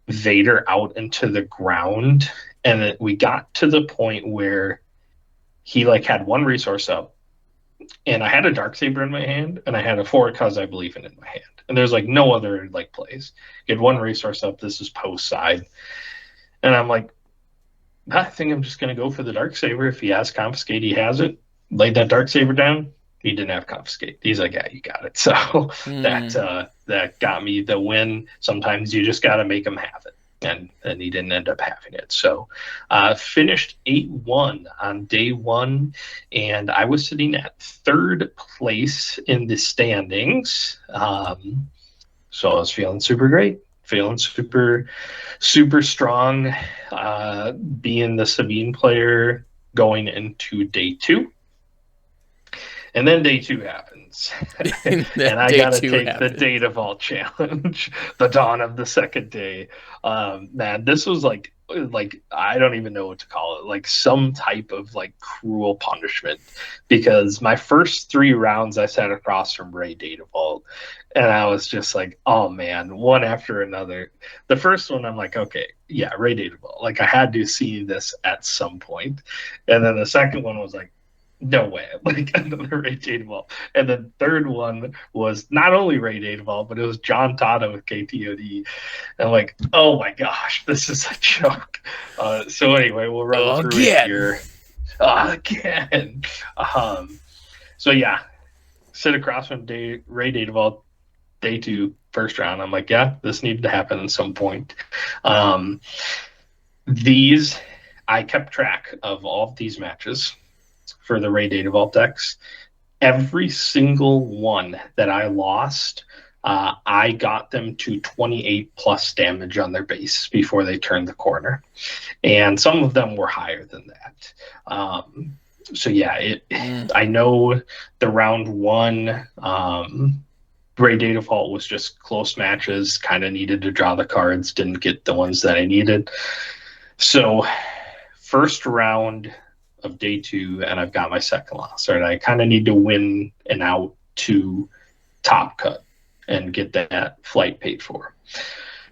Vader out into the ground. And we got to the point where he like had 1 resource up, and I had a Darksaber in my hand, and I had a Forward Cause I Believe in my hand. And there's like no other like plays. He had 1 resource up. This is post side. And I'm like, I think I'm just going to go for the Darksaber. If he has Confiscate, he has it. Laid that Darksaber down. He didn't have Confiscate. He's like, yeah, you got it. So that got me the win. Sometimes you just got to make him have it. And he didn't end up having it. So finished 8-1 on day 1, and I was sitting at 3rd place in the standings. So I was feeling super great, feeling super strong, being the Sabine player going into day 2. And then day 2 happens. And I got to take the Data Vault challenge, the dawn of the 2nd day. Man, this was like I don't even know what to call it, like some type of like cruel punishment, because my first 3 rounds I sat across from Ray Data Vault, and I was just like, oh man, one after another. The first one I'm like, okay, yeah, Ray Data Vault, like I had to see this at some point. And then the second one was like, no way, like another Ray Data Vault. And the third one was not only Ray Data Vault, but it was John Tata with KTOD. And I'm like, oh my gosh, this is a joke. So anyway, we'll run through it here. Again. So yeah, sit across from Ray Data Vault, day 2, first round. I'm like, yeah, this needed to happen at some point. I kept track of all of these matches for the Ray Data Vault decks. Every single one that I lost, I got them to 28 plus damage on their base before they turned the corner. And some of them were higher than that. So yeah, I know the round 1, Ray Data Vault was just close matches, kind of needed to draw the cards, didn't get the ones that I needed. So first round of day 2, and I've got my second loss. Right, I kind of need to win an out to top cut and get that flight paid for.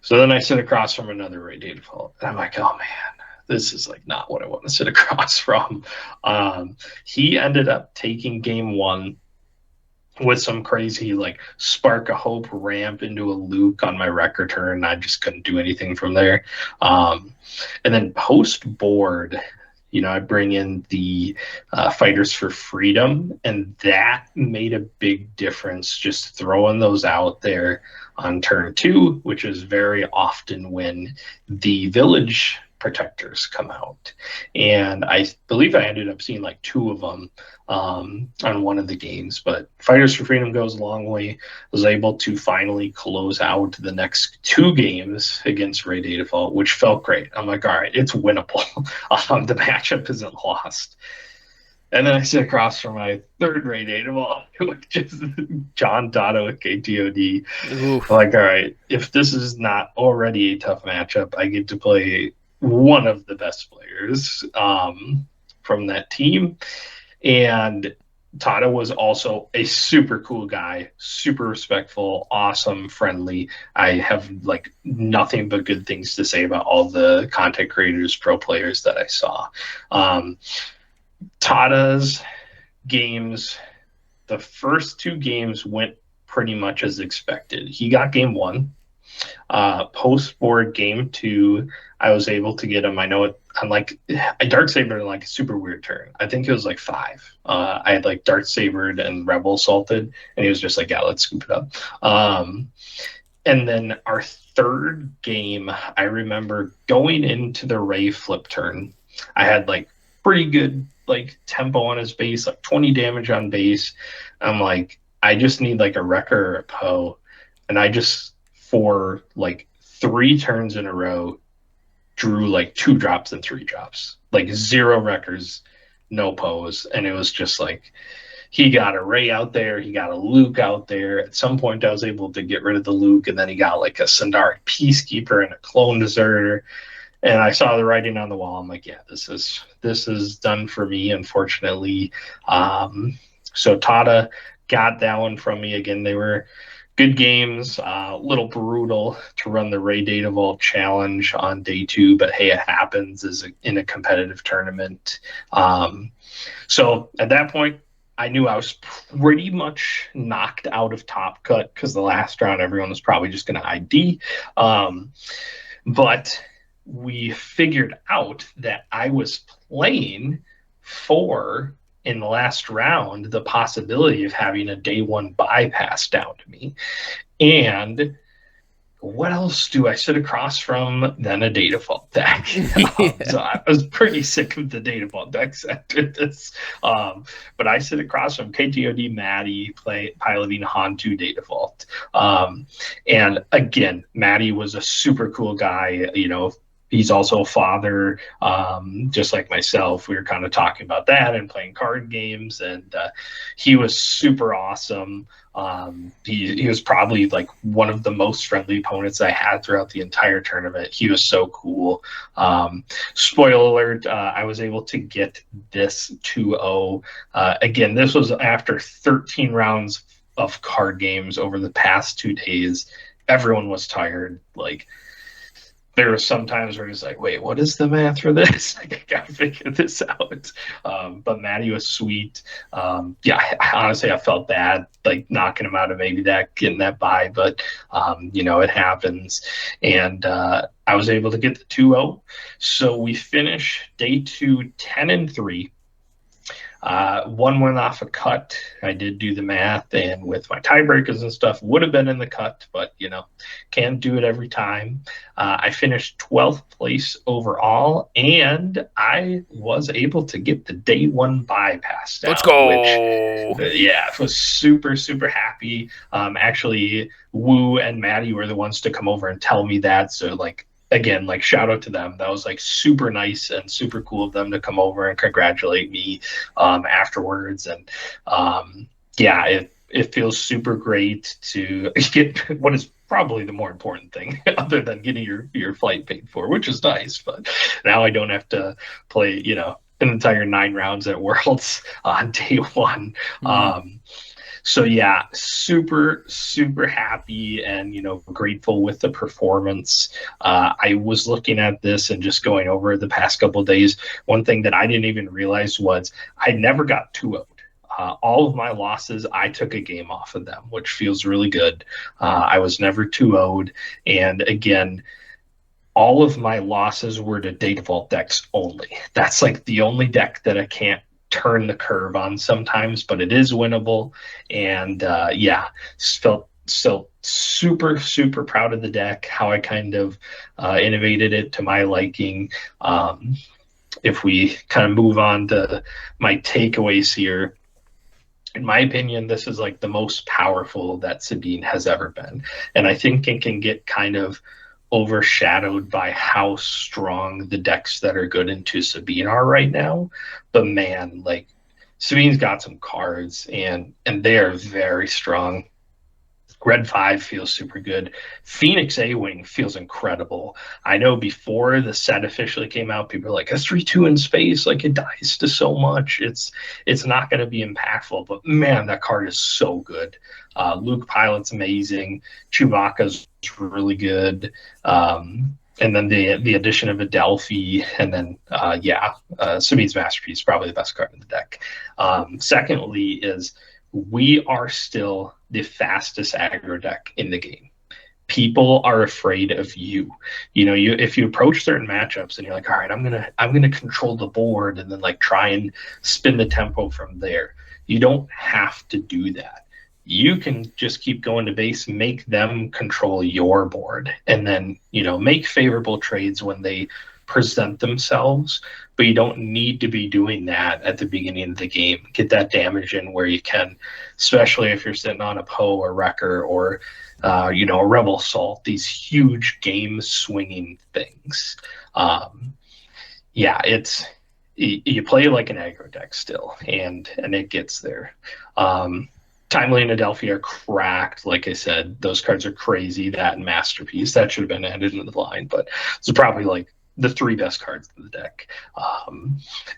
So then I sit across from another Ray Data Vault, and I'm like, oh man, this is like not what I want to sit across from. He ended up taking game 1 with some crazy like Spark of Hope ramp into a Luke on my record turn. I just couldn't do anything from there. And then post board, I bring in the Fighters for Freedom, and that made a big difference, just throwing those out there on turn 2, which is very often when the Village Protectors come out. And I believe I ended up seeing like 2 of them on one of the games, but Fighters for Freedom goes a long way. I was able to finally close out the next 2 games against Ray Data Vault, which felt great. I'm like, all right, it's winnable. The matchup isn't lost. And then I sit across from my third Ray Data Vault, which is John Dotto with KTOD. I'm like, all right, if this is not already a tough matchup, I get to play one of the best players from that team. And Tata was also a super cool guy, super respectful, awesome, friendly. I have like nothing but good things to say about all the content creators, pro players that I saw. Tata's games, the first 2 games went pretty much as expected. He got game 1. Post board game 2, I was able to get him. I know it. I'm like, I Darksabered like a super weird turn. I think it was like 5. I had like Darksabered and Rebel Assaulted, and he was just like, yeah, let's scoop it up. And then our third game, I remember going into the Ray flip turn. I had like pretty good like tempo on his base, like 20 damage on base. I'm like, I just need like a Wrecker or a Poe. And I just, for like 3 turns in a row, drew like 2 drops and 3 drops, like 0 Wreckers, no Poes. And it was just like, he got a Ray out there, he got a Luke out there. At some point I was able to get rid of the Luke, and then he got like a Sundari Peacekeeper and a Clone Deserter. And I saw the writing on the wall. I'm like, yeah, this is done for me, unfortunately. So Tata got that one from me. Again, they were good games, a little brutal to run the Ray Datavault challenge on day 2, but hey, it happens in a competitive tournament. So at that point, I knew I was pretty much knocked out of Top Cut because the last round everyone was probably just going to ID. But we figured out that I was playing for, in the last round, the possibility of having a day 1 bypass down to me. And what else do I sit across from than a data vault deck? So I was pretty sick of the data vault decks after this. But I sit across from KTOD Maddie piloting Hantu data vault. And again, Maddie was a super cool guy. He's also a father, just like myself. We were kind of talking about that and playing card games, and he was super awesome. He was probably like one of the most friendly opponents I had throughout the entire tournament. He was so cool. Spoiler alert, I was able to get this 2-0. Again, this was after 13 rounds of card games over the past 2 days. Everyone was tired. There were some times where it's like, wait, what is the math for this? I gotta figure this out. But Maddie was sweet. Honestly, I felt bad, knocking him out of maybe getting that bye, but it happens. And I was able to get the 2-0. So we finish day 2, 10-3. 1 went off a cut. I did do the math, and with my tiebreakers and stuff, would have been in the cut, but can't do it every time. I finished 12th place overall, and I was able to get the day 1 bypass down. Let's go. Which, I was super, super happy. Actually, Woo and Maddie were the ones to come over and tell me that. So again, shout out to them. That was super nice and super cool of them to come over and congratulate me afterwards. And it feels super great to get what is probably the more important thing other than getting your flight paid for, which is nice. But now I don't have to play, an entire 9 rounds at Worlds on day 1. So super, super happy and, grateful with the performance. I was looking at this and just going over the past couple of days. One thing that I didn't even realize was I never got 2-0'd. All of my losses, I took a game off of them, which feels really good. I was never 2-0'd. And again, all of my losses were to data vault decks only. That's the only deck that I can't turn the curve on sometimes, but it is winnable. And felt so super, super proud of the deck, how I kind of innovated it to my liking. If we kind of move on to my takeaways here, in my opinion, this is the most powerful that Sabine has ever been. And I think it can get kind of overshadowed by how strong the decks that are good into Sabine are right now. But man, Sabine's got some cards and they are very strong. Red 5 feels super good. Phoenix A-Wing feels incredible. I know before the set officially came out, people were like, a 3-2 in space, it dies to so much. It's not going to be impactful, but man, that card is so good. Luke Pilot's amazing. Chewbacca's really good. And then the addition of Adelphi, and then Sabine's Masterpiece, probably the best card in the deck. Secondly is we are still the fastest aggro deck in the game. People are afraid of you. If you approach certain matchups and you're like, all right, I'm gonna control the board and then try and spin the tempo from there. You don't have to do that. You can just keep going to base, make them control your board, and then make favorable trades when they present themselves, but you don't need to be doing that at the beginning of the game. Get that damage in where you can, especially if you're sitting on a Poe or Wrecker or a Rebel Assault, these huge game swinging things. It's you play like an aggro deck still, and it gets there. Timely and Adelphi are cracked. Like I said, those cards are crazy. That and Masterpiece, that should have been added into the line, but it's probably the three best cards in the deck.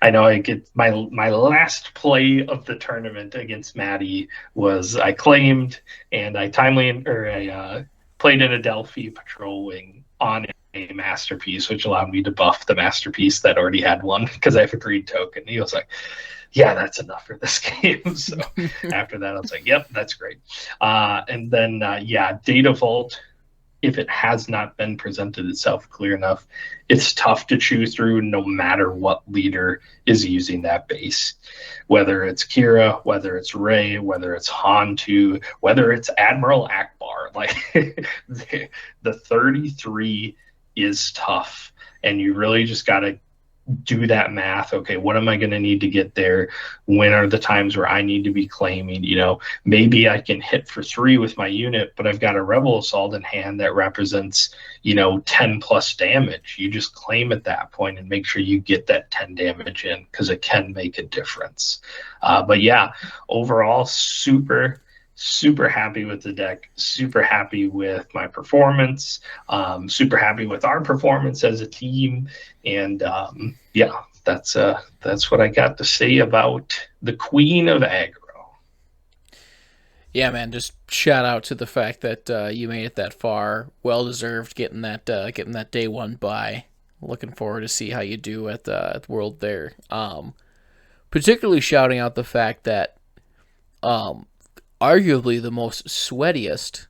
I know I get my last play of the tournament against Maddie was I claimed and I played in a Delphi Patrol Wing on a Masterpiece, which allowed me to buff the Masterpiece that already had one because I have a green token. He was like, yeah, that's enough for this game. So after that, I was like, yep, that's great. And then, Data Vault, if it has not been presented itself clear enough, it's tough to chew through no matter what leader is using that base. Whether it's Kira, whether it's Ray, whether it's Hantu, whether it's Admiral Akbar, like the 33 is tough. And you really just got to do that math. Okay, what am I going to need to get there? When are the times where I need to be claiming? Maybe I can hit for 3 with my unit, but I've got a Rebel Assault in hand that represents 10 plus damage. You just claim at that point and make sure you get that 10 damage in, because it can make a difference. But yeah, overall, super happy with the deck, super happy with my performance, super happy with our performance as a team. And that's what I got to say about the Queen of Aggro. Yeah, man, just shout out to the fact that you made it that far. Well deserved getting that day one bye. Looking forward to see how you do at the World there. Particularly shouting out the fact that arguably the most sweatiest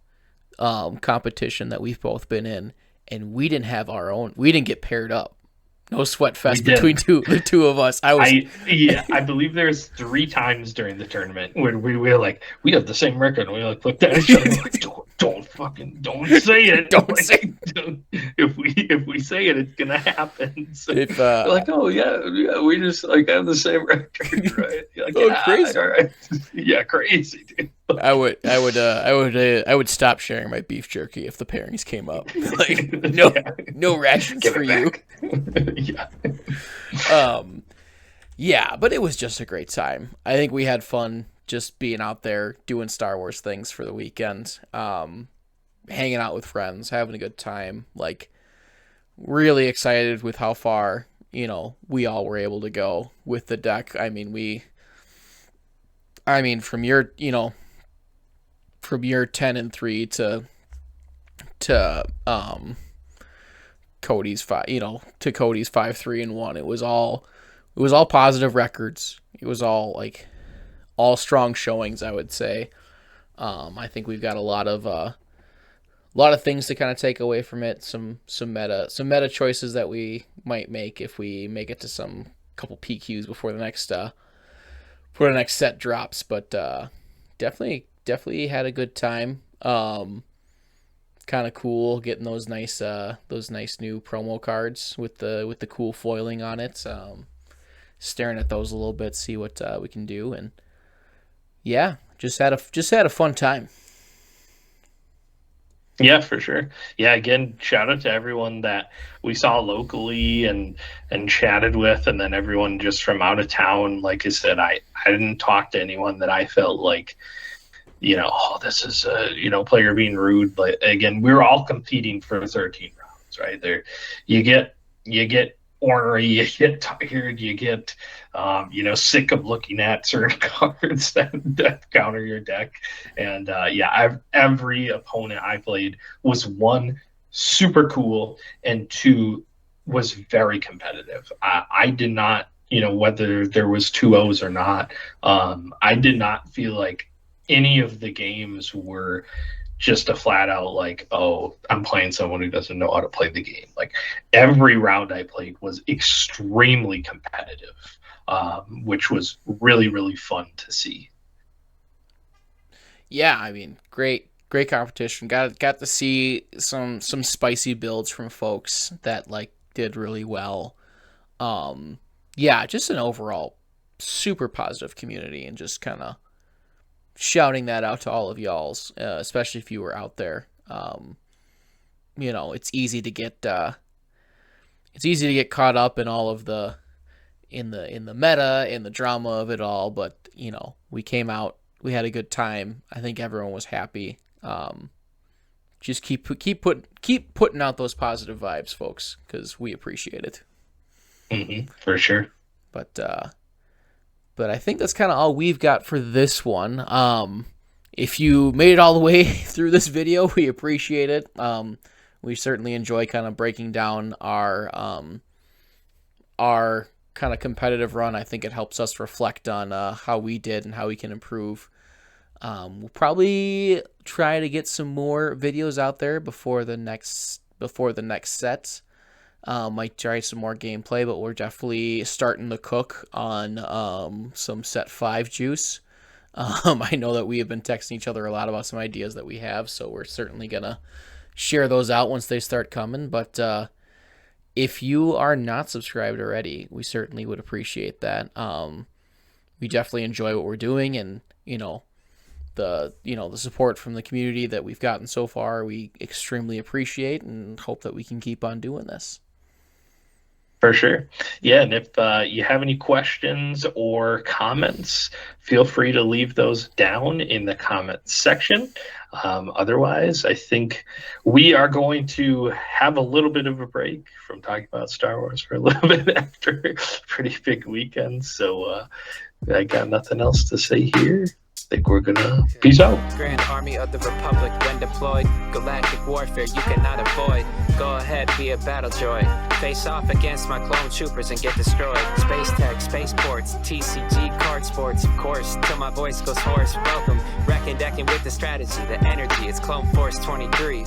competition that we've both been in, and we didn't have our own. We didn't get paired up. No sweat fest between the two of us. I believe there's 3 times during the tournament when we were like, we have the same record, and we like looked at each other like, don't say it. Don't say it. If we say it, it's gonna happen. So we're like, oh yeah, we just like have the same record, right? Like, crazy, all right, yeah, crazy, dude. I would stop sharing my beef jerky if the pairings came up. Like, no rations for you. Yeah. But it was just a great time. I think we had fun just being out there doing Star Wars things for the weekend, hanging out with friends, having a good time. Like, really excited with how far we all were able to go with the deck. I mean, from your 10-3 to Cody's 5-3-1. It was all positive records. It was all strong showings, I would say. I think we've got a lot of things to kind of take away from it. Some meta choices that we might make if we make it to some couple PQs before the next set drops. But definitely had a good time. Kind of cool getting those nice new promo cards with the cool foiling on it. Staring at those a little bit, see what we can do, and yeah, just had a fun time. Yeah, for sure. Yeah, again, shout out to everyone that we saw locally and chatted with, and then everyone just from out of town. Like I said, I didn't talk to anyone that I felt like, this is a player being rude. But again, we were all competing for 13 rounds, right? There, you get ornery, you get tired, you get sick of looking at certain cards that counter your deck. And every opponent I played was, 1, super cool, and 2, was very competitive. I did not, whether there was 2-0s or not, I did not feel like any of the games were just a flat out like, oh, I'm playing someone who doesn't know how to play the game. Like, every round I played was extremely competitive, which was really, really fun to see. Yeah, I mean, great competition. Got to see some spicy builds from folks that did really well. Yeah, just an overall super positive community, and just kind of shouting that out to all of y'all's, especially if you were out there. It's easy to get caught up in all of the meta, in the drama of it all, but we came out, we had a good time. I think everyone was happy. just keep putting out those positive vibes, folks, because we appreciate it. For sure. But I think that's kind of all we've got for this one. If you made it all the way through this video, we appreciate it. We certainly enjoy kind of breaking down our kind of competitive run. I think it helps us reflect on how we did and how we can improve. We'll probably try to get some more videos out there before the next set. Might try some more gameplay, but we're definitely starting to cook on some set 5 juice. I know that we have been texting each other a lot about some ideas that we have, so we're certainly gonna share those out once they start coming. But if you are not subscribed already, we certainly would appreciate that. We definitely enjoy what we're doing, and the support from the community that we've gotten so far, we extremely appreciate and hope that we can keep on doing this. For sure. Yeah, and if you have any questions or comments, feel free to leave those down in the comments section. Otherwise, I think we are going to have a little bit of a break from talking about Star Wars for a little bit after a pretty big weekend. So I got nothing else to say here. I think we're gonna peace out. Grand Army of the Republic when deployed. Galactic warfare you cannot avoid. Go ahead, be a battle droid. Face off against my clone troopers and get destroyed. Space tech, spaceports, TCG, card sports, of course. Till my voice goes hoarse. Welcome, wrecking, decking with the strategy, the energy. It's Clone Force 23.